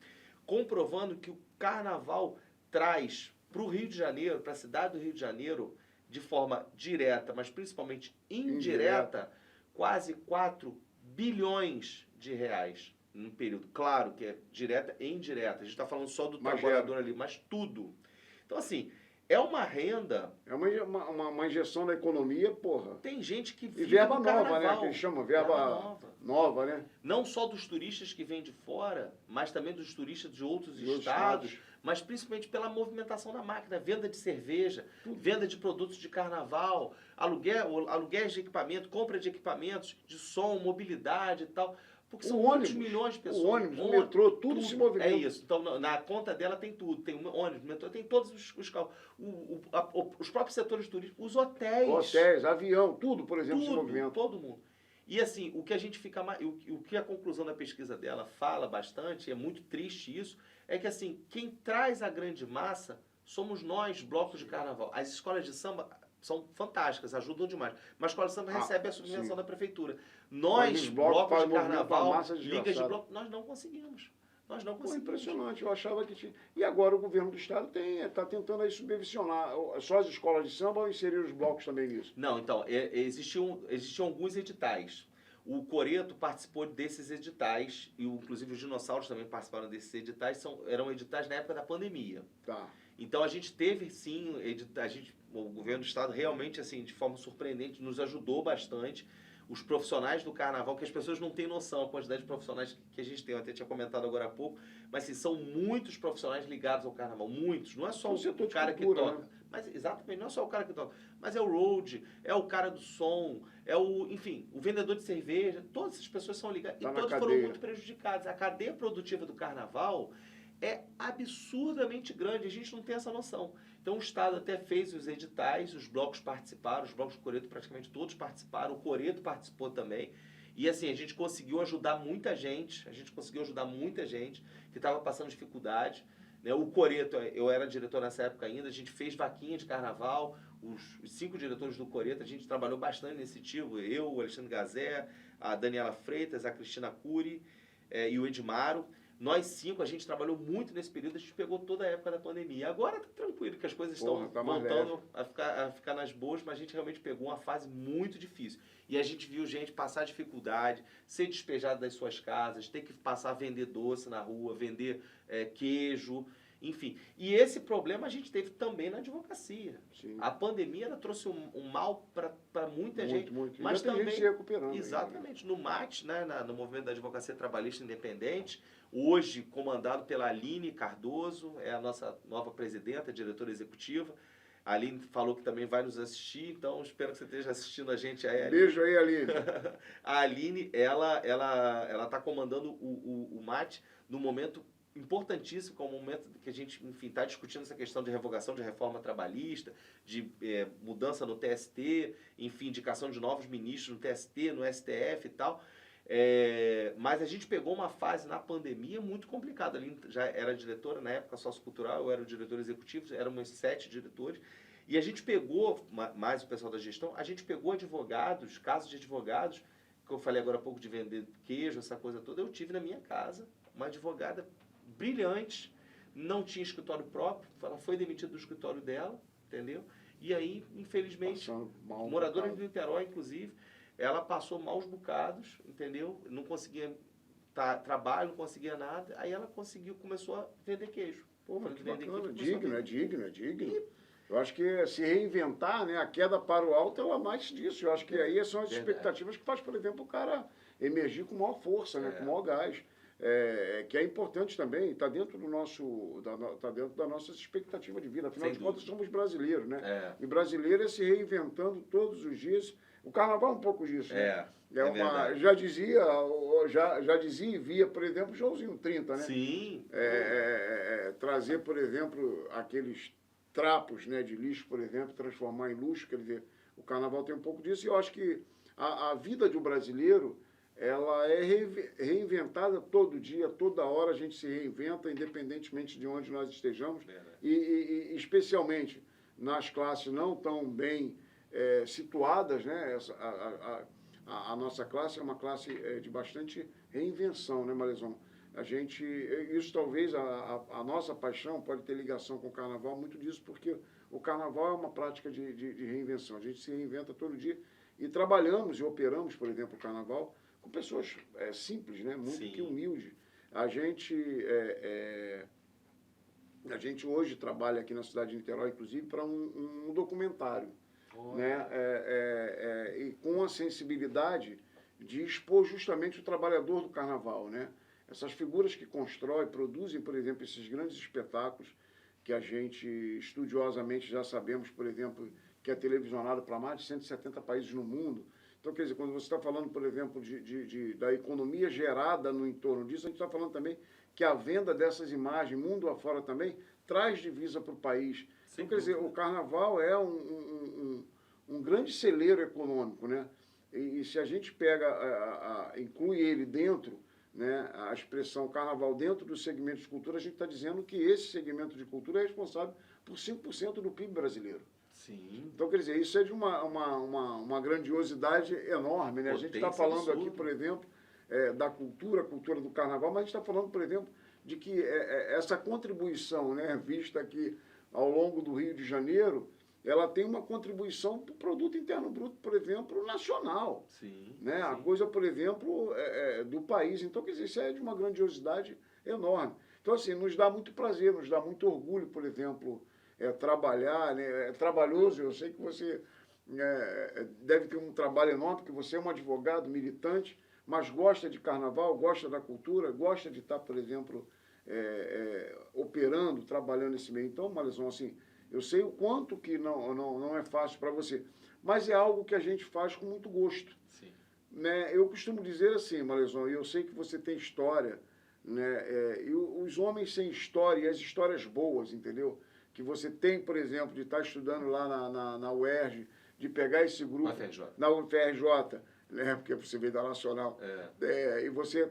Speaker 2: comprovando que o carnaval traz para o Rio de Janeiro, para a cidade do Rio de Janeiro, de forma direta, mas principalmente indireta, quase 4 bilhões de reais num período. Claro que é direta e indireta. A gente está falando só do trabalhador ali, mas tudo. Então, assim, é uma renda...
Speaker 1: É uma injeção na economia, porra.
Speaker 2: Tem gente que
Speaker 1: vive verba nova, né? Que eles chamam, verba nova, né?
Speaker 2: Não só dos turistas que vêm de fora, mas também dos turistas de outros estados, mas principalmente pela movimentação da máquina, venda de cerveja, venda de produtos de carnaval, aluguéis de equipamento, compra de equipamentos de som, mobilidade e tal. Porque são muitos milhões de pessoas.
Speaker 1: O ônibus, o metrô, tudo se movimenta.
Speaker 2: É isso. Então, na conta dela tem tudo. Tem ônibus, metrô, tem todos os carros. Os próprios setores turísticos, os hotéis.
Speaker 1: Hotéis, avião, tudo, por exemplo, se movimenta.
Speaker 2: Todo mundo. E assim, o que a gente fica mais... O que a conclusão da pesquisa dela fala bastante, é muito triste isso, é que assim, quem traz a grande massa somos nós, blocos de carnaval. As escolas de samba são fantásticas, ajudam demais. Mas a escola de samba recebe a subvenção da prefeitura. Nós, blocos de carnaval, ligas de bloco, nós não conseguimos. Nós não
Speaker 1: Pô,
Speaker 2: conseguimos.
Speaker 1: impressionante, eu achava que tinha. E agora o governo do estado está tentando aí subvencionar só as escolas de samba ou inserir os blocos também nisso?
Speaker 2: Não, então, existiam alguns editais. O Coreto participou desses editais, e inclusive os dinossauros também participaram desses editais, eram editais na época da pandemia.
Speaker 1: Tá.
Speaker 2: Então a gente teve sim, o governo do estado realmente, assim, de forma surpreendente, nos ajudou bastante. Os profissionais do carnaval, que as pessoas não têm noção a quantidade de profissionais que a gente tem, eu até tinha comentado agora há pouco, mas assim, são muitos profissionais ligados ao carnaval, muitos. Não é só o cara que toca, né? Mas exatamente, não é só o cara que toca, mas é o road, é o cara do som, enfim, o vendedor de cerveja, todas essas pessoas são ligadas e todos foram muito prejudicados. A cadeia produtiva do carnaval é absurdamente grande, a gente não tem essa noção. Então o Estado até fez os editais, os blocos participaram, os blocos do Coreto praticamente todos participaram, o Coreto participou também. E assim, a gente conseguiu ajudar muita gente, que estava passando dificuldade. Né? O Coreto, eu era diretor nessa época ainda, a gente fez vaquinha de carnaval, os 5 diretores do Coreto, a gente trabalhou bastante nesse tipo, eu, o Alexandre Gazé, a Daniela Freitas, a Cristina Cury e o Edmaro. Nós 5, a gente trabalhou muito nesse período, a gente pegou toda a época da pandemia. Agora tá tranquilo, que as coisas estão voltando a ficar nas boas, mas a gente realmente pegou uma fase muito difícil. E a gente viu gente passar dificuldade, ser despejado das suas casas, ter que passar a vender doce na rua, vender queijo, enfim. E esse problema a gente teve também na advocacia.
Speaker 1: Sim.
Speaker 2: A pandemia ela trouxe um mal para muita gente.
Speaker 1: Muito.
Speaker 2: Mas
Speaker 1: também
Speaker 2: gente
Speaker 1: se recuperando.
Speaker 2: Exatamente. Aí, né? No MAT, né, no Movimento da Advocacia Trabalhista Independente, hoje comandado pela Aline Cardoso, é a nossa nova presidenta, diretora executiva. A Aline falou que também vai nos assistir, então espero que você esteja assistindo a gente aí.
Speaker 1: Beijo aí, Aline.
Speaker 2: A Aline, ela está comandando o MAT no momento importantíssimo, que é o momento que a gente, enfim, está discutindo essa questão de revogação de reforma trabalhista, de mudança no TST, enfim, indicação de novos ministros no TST, no STF e tal. Mas a gente pegou uma fase na pandemia muito complicada. Ali já era diretora na época sociocultural, eu era o diretor executivo, éramos 7 diretores, e a gente pegou, mais o pessoal da gestão, a gente pegou advogados, casos de advogados, que eu falei agora há pouco de vender queijo, essa coisa toda, eu tive na minha casa uma advogada brilhante, não tinha escritório próprio, ela foi demitida do escritório dela, entendeu? E aí, infelizmente, moradora de Niterói, inclusive, ela passou maus bocados, entendeu? Não conseguia trabalho, não conseguia nada. Aí ela começou a vender queijo.
Speaker 1: Pô, mas que bacana, é digno. Eu acho que se reinventar, né, a queda para o alto, ela mais disso. Eu acho que aí são as expectativas que faz, por exemplo, o cara emergir com maior força, né, com maior gás. Que é importante também, está dentro da nossa expectativa de vida. Afinal de contas, somos brasileiros, né? E brasileiro é se reinventando todos os dias. O carnaval é um pouco disso, né? Já dizia e via, por exemplo, o Joãozinho 30, né?
Speaker 2: Sim.
Speaker 1: Trazer, por exemplo, aqueles trapos, né, de lixo, por exemplo, transformar em luxo, quer dizer, o carnaval tem um pouco disso. E eu acho que a vida do brasileiro, ela é reinventada todo dia, toda hora a gente se reinventa, independentemente de onde nós estejamos, e especialmente nas classes não tão bem situadas, né? A nossa classe é uma classe de bastante reinvenção, né, Malezão? Isso talvez, a nossa paixão pode ter ligação com o carnaval, muito disso, porque o carnaval é uma prática de reinvenção. A gente se reinventa todo dia e trabalhamos e operamos, por exemplo, o carnaval com pessoas simples, né? Muito que humildes. A gente hoje trabalha aqui na cidade de Niterói, inclusive, para um documentário, né? E com a sensibilidade de expor justamente o trabalhador do carnaval, né? Essas figuras que constroem, produzem, por exemplo, esses grandes espetáculos que a gente estudiosamente já sabemos, por exemplo, que é televisionado para mais de 170 países no mundo. Então, quer dizer, quando você está falando, por exemplo, da economia gerada no entorno disso, a gente está falando também que a venda dessas imagens, mundo afora também, traz divisa para o país. Então, quer dizer, o carnaval é um grande celeiro econômico, né? E se a gente inclui ele dentro, né, a expressão carnaval dentro do segmento de cultura, a gente está dizendo que esse segmento de cultura é responsável por 5% do PIB brasileiro.
Speaker 2: Sim.
Speaker 1: Então, quer dizer, isso é de uma grandiosidade enorme, né? A gente está falando aqui, por exemplo, da cultura, a cultura do carnaval, mas a gente está falando, por exemplo, de que essa contribuição, né, vista aqui ao longo do Rio de Janeiro, ela tem uma contribuição para o produto interno bruto, por exemplo, nacional.
Speaker 2: Sim,
Speaker 1: Né?
Speaker 2: sim.
Speaker 1: A coisa, por exemplo, do país. Então, quer dizer, isso é de uma grandiosidade enorme. Então, assim, nos dá muito prazer, nos dá muito orgulho, por exemplo, trabalhar, né? É trabalhoso, eu sei que você deve ter um trabalho enorme, porque você é um advogado militante, mas gosta de carnaval, gosta da cultura, gosta de estar, por exemplo, operando, trabalhando nesse meio. Então, Malezon, assim, eu sei o quanto que não é fácil para você, mas é algo que a gente faz com muito gosto.
Speaker 2: Sim.
Speaker 1: Né? Eu costumo dizer assim, Malezon, e eu sei que você tem história, né? E os homens sem história, e as histórias boas, entendeu? Que você tem, por exemplo, de estar estudando lá na UERJ, de pegar esse grupo na UFRJ, né? Porque você veio da Nacional, e você,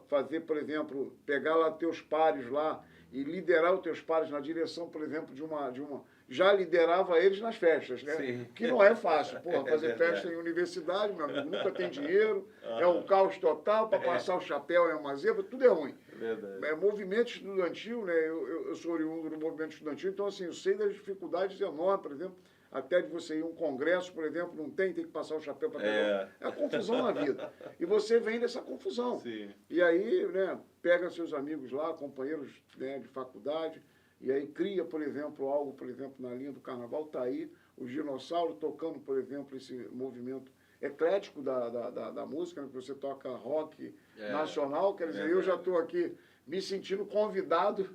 Speaker 1: fazer, por exemplo, pegar lá teus pares lá e liderar os teus pares na direção, por exemplo, de uma já liderava eles nas festas, né?
Speaker 2: Sim.
Speaker 1: Que não é fácil, fazer festa em universidade, meu amigo, nunca tem dinheiro, é um caos total, para passar o chapéu é uma zebra, tudo é ruim.
Speaker 2: Verdade.
Speaker 1: Movimento estudantil, né? Eu sou oriundo do movimento estudantil, então, assim, eu sei das dificuldades enormes, por exemplo, até de você ir a um congresso, por exemplo, não tem que passar o chapéu para pegar. É a confusão na vida. E você vem dessa confusão.
Speaker 2: Sim.
Speaker 1: E aí, né, pega seus amigos lá, companheiros, né, de faculdade, e aí cria, por exemplo, algo, por exemplo, na linha do carnaval, está aí os dinossauros tocando, por exemplo, esse movimento eclético da música, né, que você toca rock nacional, quer dizer, eu já estou aqui me sentindo convidado,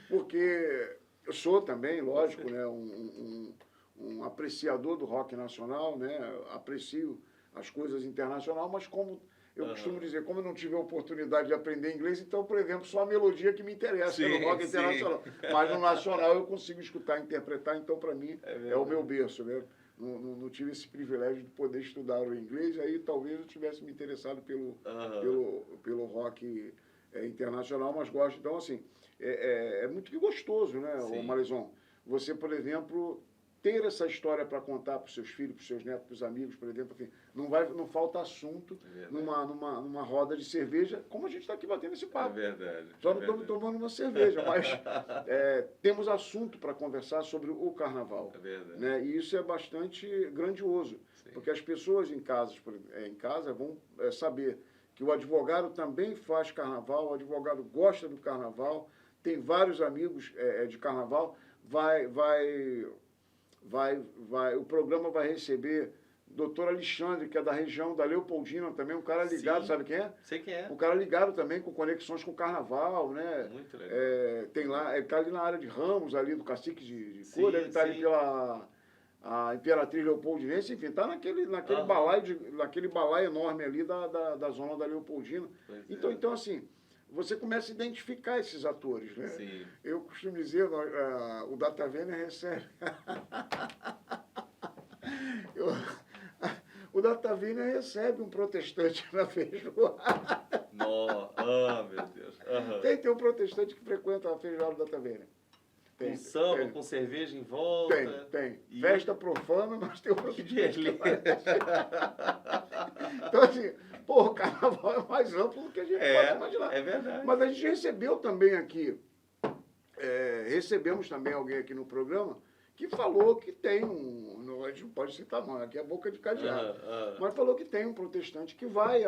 Speaker 1: porque eu sou também, lógico, né, um apreciador do rock nacional, né, aprecio as coisas internacionais, mas como eu costumo dizer, como eu não tive a oportunidade de aprender inglês, então, por exemplo, só a melodia que me interessa no rock internacional. Mas no nacional eu consigo escutar, interpretar, então, para mim, é o meu berço, né? Não tive esse privilégio de poder estudar o inglês, aí talvez eu tivesse me interessado pelo rock internacional, mas gosto. Então, assim, é muito gostoso, né, Malezon? Você, por exemplo, ter essa história para contar para os seus filhos, para os seus netos, para os amigos, por exemplo, assim, não falta assunto numa roda de cerveja, como a gente está aqui batendo esse papo.
Speaker 2: É verdade.
Speaker 1: Só não estamos tomando uma cerveja, mas temos assunto para conversar sobre o carnaval.
Speaker 2: É verdade.
Speaker 1: Né? E isso é bastante grandioso, porque as pessoas em casa vão saber que o advogado também faz carnaval, o advogado gosta do carnaval, tem vários amigos de carnaval, o programa vai receber doutor Alexandre, que é da região da Leopoldina também, um cara ligado,
Speaker 2: Sim.
Speaker 1: Sabe quem é?
Speaker 2: Sei quem é.
Speaker 1: Um cara ligado também com conexões com o carnaval, né?
Speaker 2: Muito legal.
Speaker 1: Tem lá, ele está ali na área de Ramos, ali do Cacique de Cor, ele está ali pela a Imperatriz Leopoldinense, enfim, está naquele balaio enorme ali da zona da Leopoldina. Então, assim, você começa a identificar esses atores, né?
Speaker 2: Sim.
Speaker 1: Eu costumo dizer, o Data Vênia recebe... O Data Vênia recebe um protestante na feijoada.
Speaker 2: Meu Deus.
Speaker 1: Tem um protestante que frequenta a feijoada do Data Vênia.
Speaker 2: Com samba, com cerveja em volta.
Speaker 1: Tem. Festa profana, mas tem um protestante.
Speaker 2: Que
Speaker 1: Então, assim, o carnaval é mais amplo do que a gente pode imaginar.
Speaker 2: É verdade.
Speaker 1: Mas a gente recebeu também aqui, recebemos também alguém aqui no programa que falou que tem a gente não pode citar não, aqui é boca de cadeado, mas falou que tem um protestante que vai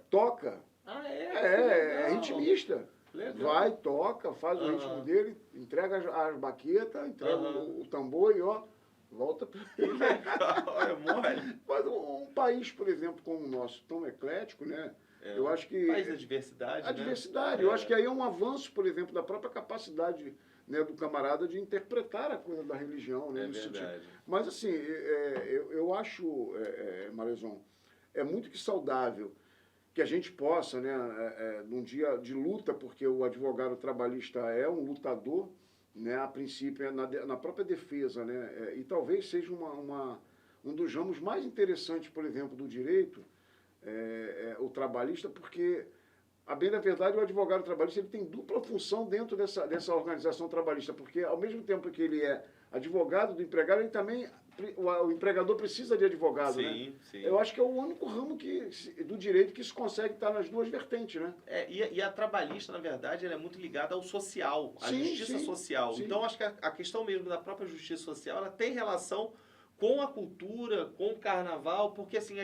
Speaker 1: toca, é ritmista.
Speaker 2: Legal.
Speaker 1: Vai, toca, faz o ritmo dele, entrega as baquetas, entrega o tambor e volta.
Speaker 2: É mole.
Speaker 1: Mas um país, por exemplo, como o nosso, tão eclético, né? Eu acho que...
Speaker 2: País da diversidade,
Speaker 1: A diversidade. Eu acho que aí é um avanço, por exemplo, da própria capacidade, né, do camarada de interpretar a coisa da religião, né?
Speaker 2: É verdade.
Speaker 1: Mas, assim, eu acho, Malezon, é muito que saudável que a gente possa, né, num dia de luta, porque o advogado trabalhista é um lutador, né, a princípio, na própria defesa, né, e talvez seja um dos ramos mais interessantes, por exemplo, do direito, o trabalhista, porque, a bem da verdade, o advogado trabalhista ele tem dupla função dentro dessa organização trabalhista, porque, ao mesmo tempo que ele é advogado do empregado, ele também o empregador precisa de advogado, né?
Speaker 2: Sim, sim.
Speaker 1: Eu acho que é o único ramo do direito que se consegue estar nas duas vertentes, né?
Speaker 2: E a trabalhista, na verdade, ela é muito ligada ao social, à
Speaker 1: Sim,
Speaker 2: justiça
Speaker 1: sim,
Speaker 2: social.
Speaker 1: sim.
Speaker 2: Então, acho que a questão mesmo da própria justiça social, ela tem relação com a cultura, com o carnaval, porque assim,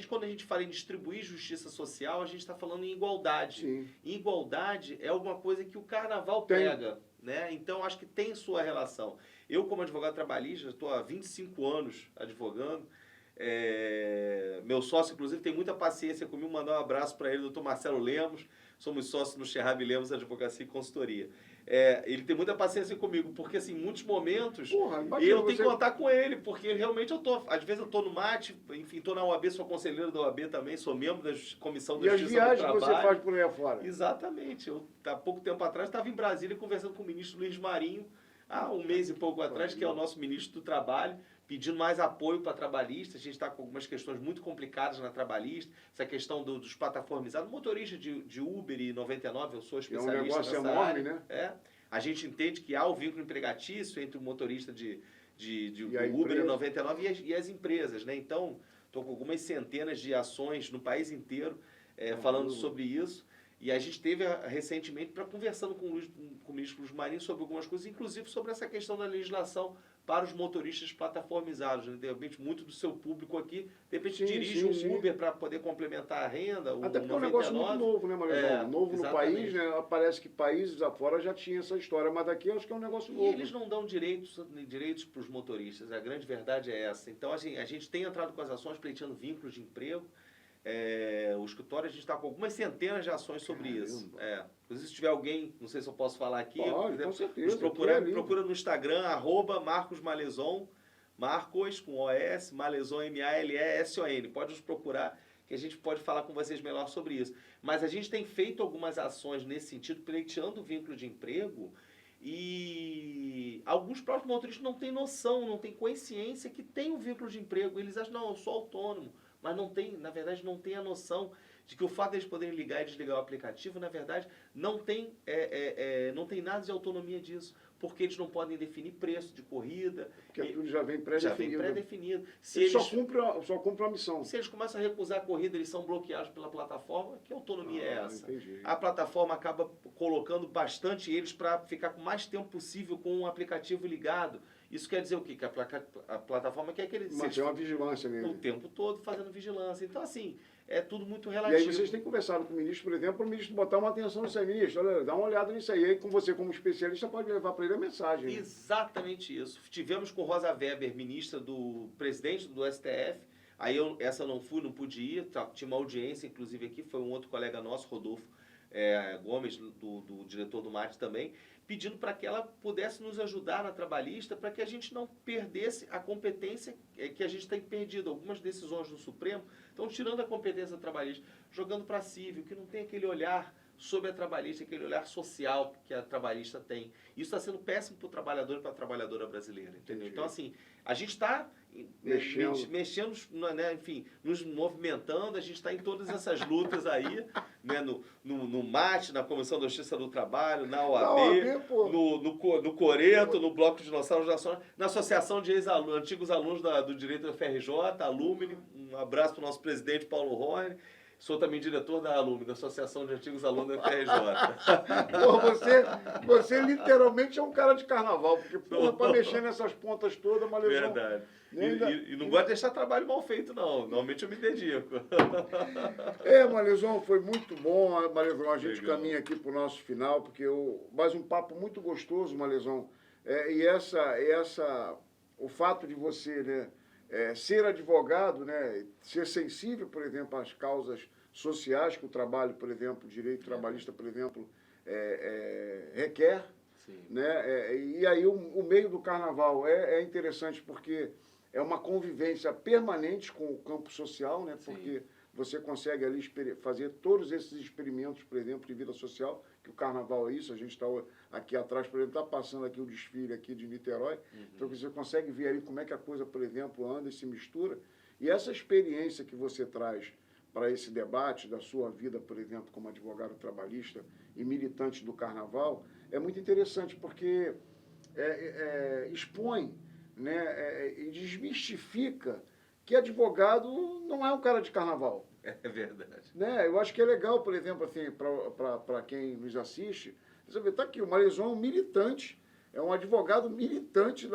Speaker 2: quando a gente fala em distribuir justiça social, a gente está falando em igualdade.
Speaker 1: Sim.
Speaker 2: Igualdade é alguma coisa que o carnaval
Speaker 1: Tem.
Speaker 2: pega, né? Então, acho que tem sua relação. Eu, como advogado trabalhista, estou há 25 anos advogando. Meu sócio, inclusive, tem muita paciência comigo. Mandar um abraço para ele, doutor Marcelo Lemos. Somos sócios no Scherrab Lemos Advocacia e Consultoria. Ele tem muita paciência comigo, porque assim, em muitos momentos eu tenho que contar com ele, porque realmente às vezes eu estou no MAT, enfim, estou na OAB, sou conselheiro da OAB também, sou membro da Comissão de Justiça do Trabalho.
Speaker 1: E as viagens que você faz por aí afora?
Speaker 2: Exatamente. Há pouco tempo atrás, estava em Brasília conversando com o ministro Luiz Marinho, há um mês e pouco atrás, que é o nosso ministro do Trabalho, pedindo mais apoio para trabalhista. A gente está com algumas questões muito complicadas na trabalhista, essa questão dos plataformizados, motorista de Uber e 99, eu sou especialista
Speaker 1: nessa área. É um negócio enorme, né?
Speaker 2: A gente entende que há o vínculo empregatício entre o motorista de Uber
Speaker 1: empresa.
Speaker 2: e 99 e as empresas, né? Então, estou com algumas centenas de ações no país inteiro falando sobre isso. E a gente teve recentemente conversando com o ministro Luiz Marinho sobre algumas coisas, inclusive sobre essa questão da legislação para os motoristas plataformizados. Né? De repente, muito do seu público aqui, de repente, dirige um Uber para poder complementar a renda.
Speaker 1: Até porque é um negócio muito novo, né, Marizão? Novo no país, né? Parece que países afora já tinha essa história, mas daqui eu acho que é um negócio novo.
Speaker 2: E eles não dão direitos para os motoristas, a grande verdade é essa. Então, assim, a gente tem entrado com as ações pleiteando vínculos de emprego. O escritório, a gente está com algumas centenas de ações sobre isso. Inclusive, se tiver alguém, não sei se eu posso falar aqui,
Speaker 1: pode, com certeza,
Speaker 2: procura no Instagram, @MarcosMalezon, Marcos com OS, Malezon, MALESON. Pode nos procurar, que a gente pode falar com vocês melhor sobre isso. Mas a gente tem feito algumas ações nesse sentido, pleiteando o vínculo de emprego, e alguns próprios motoristas não têm noção, não têm consciência que tem um vínculo de emprego. Eles acham, não, eu sou autônomo. Mas não tem, na verdade, não tem a noção de que o fato de eles poderem ligar e desligar o aplicativo, na verdade, não tem nada de autonomia disso. Porque eles não podem definir preço de corrida.
Speaker 1: Porque tudo já vem pré-definido. Só cumpre a missão.
Speaker 2: Se eles começam a recusar a corrida, eles são bloqueados pela plataforma. Que autonomia é essa?
Speaker 1: Entendi.
Speaker 2: A plataforma acaba colocando bastante eles para ficar com o mais tempo possível com o aplicativo ligado. Isso quer dizer o quê? Que a plataforma quer que eles...
Speaker 1: Manter uma vigilância nele.
Speaker 2: O tempo todo fazendo vigilância. Então, assim, é tudo muito relativo.
Speaker 1: E aí vocês têm conversado com o ministro, por exemplo, para o ministro botar uma atenção nisso aí. Ministro, olha, dá uma olhada nisso aí. E aí, com você como especialista, pode levar para ele a mensagem. Né?
Speaker 2: Exatamente isso. Tivemos com Rosa Weber, ministra do presidente do STF. Aí essa eu não fui, não pude ir. Tinha uma audiência, inclusive, aqui. Foi um outro colega nosso, Rodolfo Gomes, do diretor do MAT também, pedindo para que ela pudesse nos ajudar na trabalhista, para que a gente não perdesse a competência que a gente tem perdido. Algumas decisões do Supremo estão tirando a competência trabalhista, jogando para a civil, que não tem aquele olhar sobre a trabalhista, aquele olhar social que a trabalhista tem. Isso está sendo péssimo para o trabalhador e para a trabalhadora brasileira, entendeu? Então, assim, a gente está mexendo, né, enfim, nos movimentando, a gente está em todas essas lutas aí, né, no MAT, na Comissão da Justiça do Trabalho, na OAB, no Coreto, no Bloco de Dinossauros Nacionais, na Associação de antigos alunos do Direito da FRJ, a Lumine. Um abraço para o nosso presidente Paulo Horne. Sou também diretor da Alumni, da Associação de Antigos Alunos da FRJ.
Speaker 1: Você literalmente é um cara de carnaval, porque para mexer nessas pontas todas, uma lesão...
Speaker 2: Verdade. E não gosto de deixar trabalho mal feito, não. Normalmente eu me dedico.
Speaker 1: Malezon, foi muito bom, Malezon. A gente caminha aqui para o nosso final, porque mais um papo muito gostoso, Malezon. O fato de você, né, ser advogado, né, ser sensível, por exemplo, às causas sociais que o trabalho, por exemplo, o direito trabalhista, por exemplo, requer.
Speaker 2: Sim.
Speaker 1: Né? E aí o meio do carnaval é interessante porque é uma convivência permanente com o campo social, né? Porque você consegue ali fazer todos esses experimentos, por exemplo, de vida social, que o carnaval é isso. A gente está aqui atrás, por exemplo, está passando aqui o desfile aqui de Niterói, então você consegue ver ali como é que a coisa, por exemplo, anda e se mistura. E essa experiência que você traz para esse debate da sua vida, por exemplo, como advogado trabalhista e militante do carnaval, é muito interessante porque expõe, né, e desmistifica que advogado não é um cara de carnaval.
Speaker 2: É verdade.
Speaker 1: Né? Eu acho que é legal, por exemplo, assim, para quem nos assiste, você vê, tá aqui, o Malezon é um militante, é um advogado militante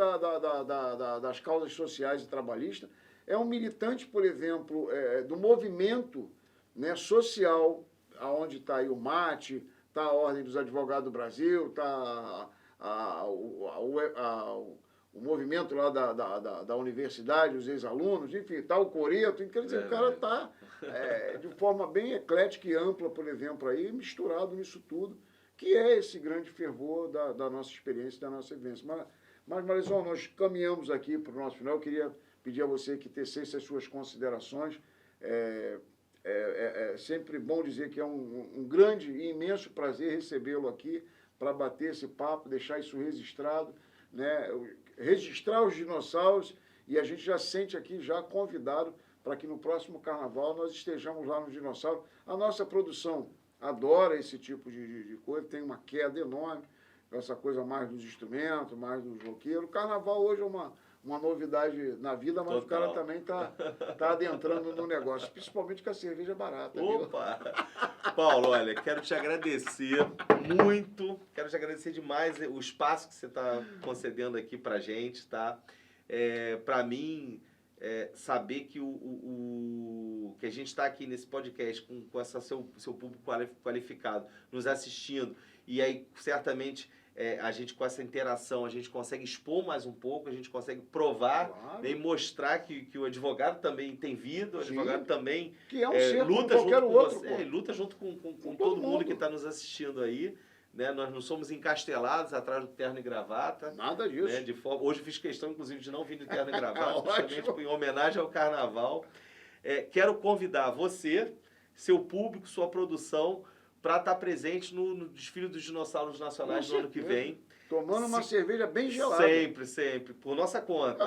Speaker 1: das causas sociais e trabalhistas, é um militante, por exemplo, do movimento, né, social, onde está aí o MAT, está a Ordem dos Advogados do Brasil, está o movimento lá da universidade, os ex-alunos, enfim, está o Coreto, quer dizer, o cara está de forma bem eclética e ampla, por exemplo, aí, misturado nisso tudo, que é esse grande fervor da nossa experiência, da nossa vivência. Mas Malezon, nós caminhamos aqui para o nosso final. Eu queria pedir a você que tecesse as suas considerações. É sempre bom dizer que é um grande e imenso prazer recebê-lo aqui para bater esse papo, deixar isso registrado, né? Registrar os dinossauros, e a gente já sente aqui, já convidado, para que no próximo carnaval nós estejamos lá no dinossauro. A nossa produção adora esse tipo de coisa, tem uma queda enorme, essa coisa mais dos instrumentos, mais dos roqueiros. O carnaval hoje é uma novidade na vida, mas
Speaker 2: Total.
Speaker 1: O cara também tá adentrando no negócio, principalmente com a cerveja barata.
Speaker 2: Opa! Viu? Paulo, olha, quero te agradecer muito, quero te agradecer demais o espaço que você está concedendo aqui pra gente, tá? Para mim, saber que que a gente está aqui nesse podcast com essa seu público qualificado nos assistindo, e aí certamente a gente com essa interação a gente consegue expor mais um pouco, a gente consegue provar,
Speaker 1: Claro.
Speaker 2: Né, e mostrar que o advogado também tem vida, o advogado também
Speaker 1: que é um ser
Speaker 2: luta
Speaker 1: como qualquer
Speaker 2: junto com
Speaker 1: outro,
Speaker 2: você, luta junto com todo mundo que está nos assistindo aí. Né? Nós não somos encastelados atrás do terno e gravata.
Speaker 1: Nada disso.
Speaker 2: Né? Hoje fiz questão, inclusive, de não vir de terno e gravata, justamente em homenagem ao carnaval. Quero convidar você, seu público, sua produção, para estar presente no desfile dos dinossauros nacionais no ano que vem.
Speaker 1: Tomando uma cerveja bem gelada.
Speaker 2: Sempre, sempre. Por nossa conta.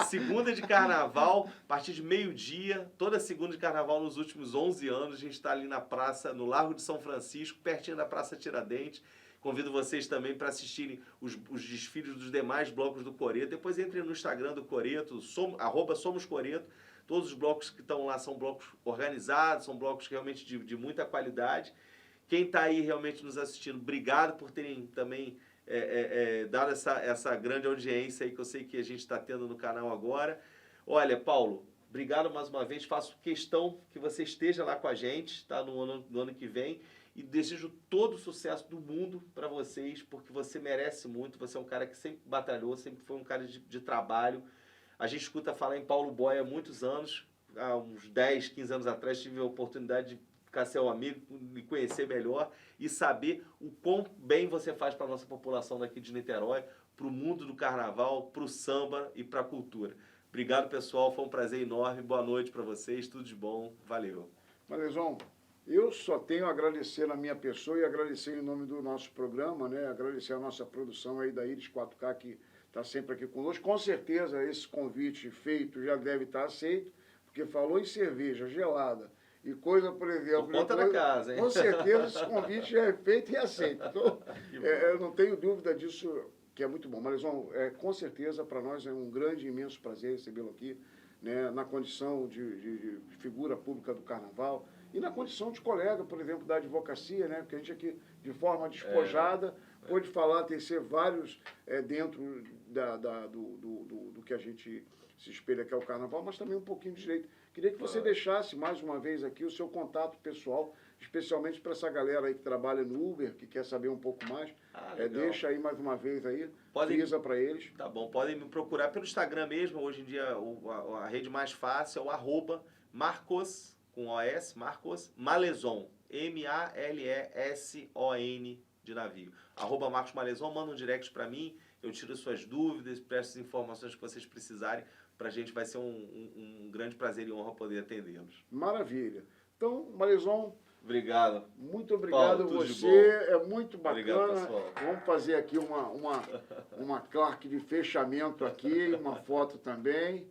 Speaker 2: Segunda de carnaval, a partir de meio-dia. Toda segunda de carnaval nos últimos 11 anos. A gente está ali na praça, no Largo de São Francisco, pertinho da Praça Tiradentes. Convido vocês também para assistirem os desfiles dos demais blocos do Coreto. Depois entrem no Instagram do Coreto, @SomosCoreto. Todos os blocos que estão lá são blocos organizados, são blocos realmente de muita qualidade. Quem está aí realmente nos assistindo, obrigado por terem também dado essa grande audiência aí que eu sei que a gente está tendo no canal agora. Olha, Paulo, obrigado mais uma vez. Faço questão que você esteja lá com a gente, tá, no ano que vem. E desejo todo o sucesso do mundo para vocês, porque você merece muito. Você é um cara que sempre batalhou, sempre foi um cara de trabalho. A gente escuta falar em Paulo Boy há muitos anos. Há uns 10, 15 anos atrás tive a oportunidade de ficar seu amigo, me conhecer melhor e saber o quão bem você faz para a nossa população daqui de Niterói, para o mundo do carnaval, para o samba e para a cultura. Obrigado, pessoal. Foi um prazer enorme. Boa noite para vocês. Tudo de bom. Valeu.
Speaker 1: Malezon, eu só tenho a agradecer na minha pessoa e agradecer em nome do nosso programa, né? Agradecer a nossa produção aí da Iris 4K, que está sempre aqui conosco. Com certeza esse convite feito já deve estar aceito, porque falou em cerveja gelada e coisa, por exemplo...
Speaker 2: Por conta da casa, hein?
Speaker 1: Com certeza esse convite já é feito e aceito. Então, eu não tenho dúvida disso, que é muito bom. Malezon, com certeza para nós é um grande e imenso prazer recebê-lo aqui, né, na condição de figura pública do Carnaval e na condição de colega, por exemplo, da advocacia, né, porque a gente aqui, de forma despojada, pôde falar, tecer vários dentro do que a gente se espelha, que é o Carnaval, mas também um pouquinho de direito. Queria que você deixasse mais uma vez aqui o seu contato pessoal, especialmente para essa galera aí que trabalha no Uber, que quer saber um pouco mais. Deixa aí mais uma vez aí, frisa para eles.
Speaker 2: Tá bom, podem me procurar pelo Instagram mesmo. Hoje em dia a rede mais fácil é o @Marcos, com OS, Marcos Malezon, MALESON de navio. @Marcos Malezon, manda um direct para mim, eu tiro suas dúvidas, presto as informações que vocês precisarem. Para a gente vai ser um grande prazer e honra poder atendê-los.
Speaker 1: Maravilha. Então, Malezon,
Speaker 2: obrigado.
Speaker 1: Muito obrigado, Paulo, você. É muito bacana.
Speaker 2: Obrigado,
Speaker 1: vamos fazer aqui uma claque de fechamento aqui, uma foto também.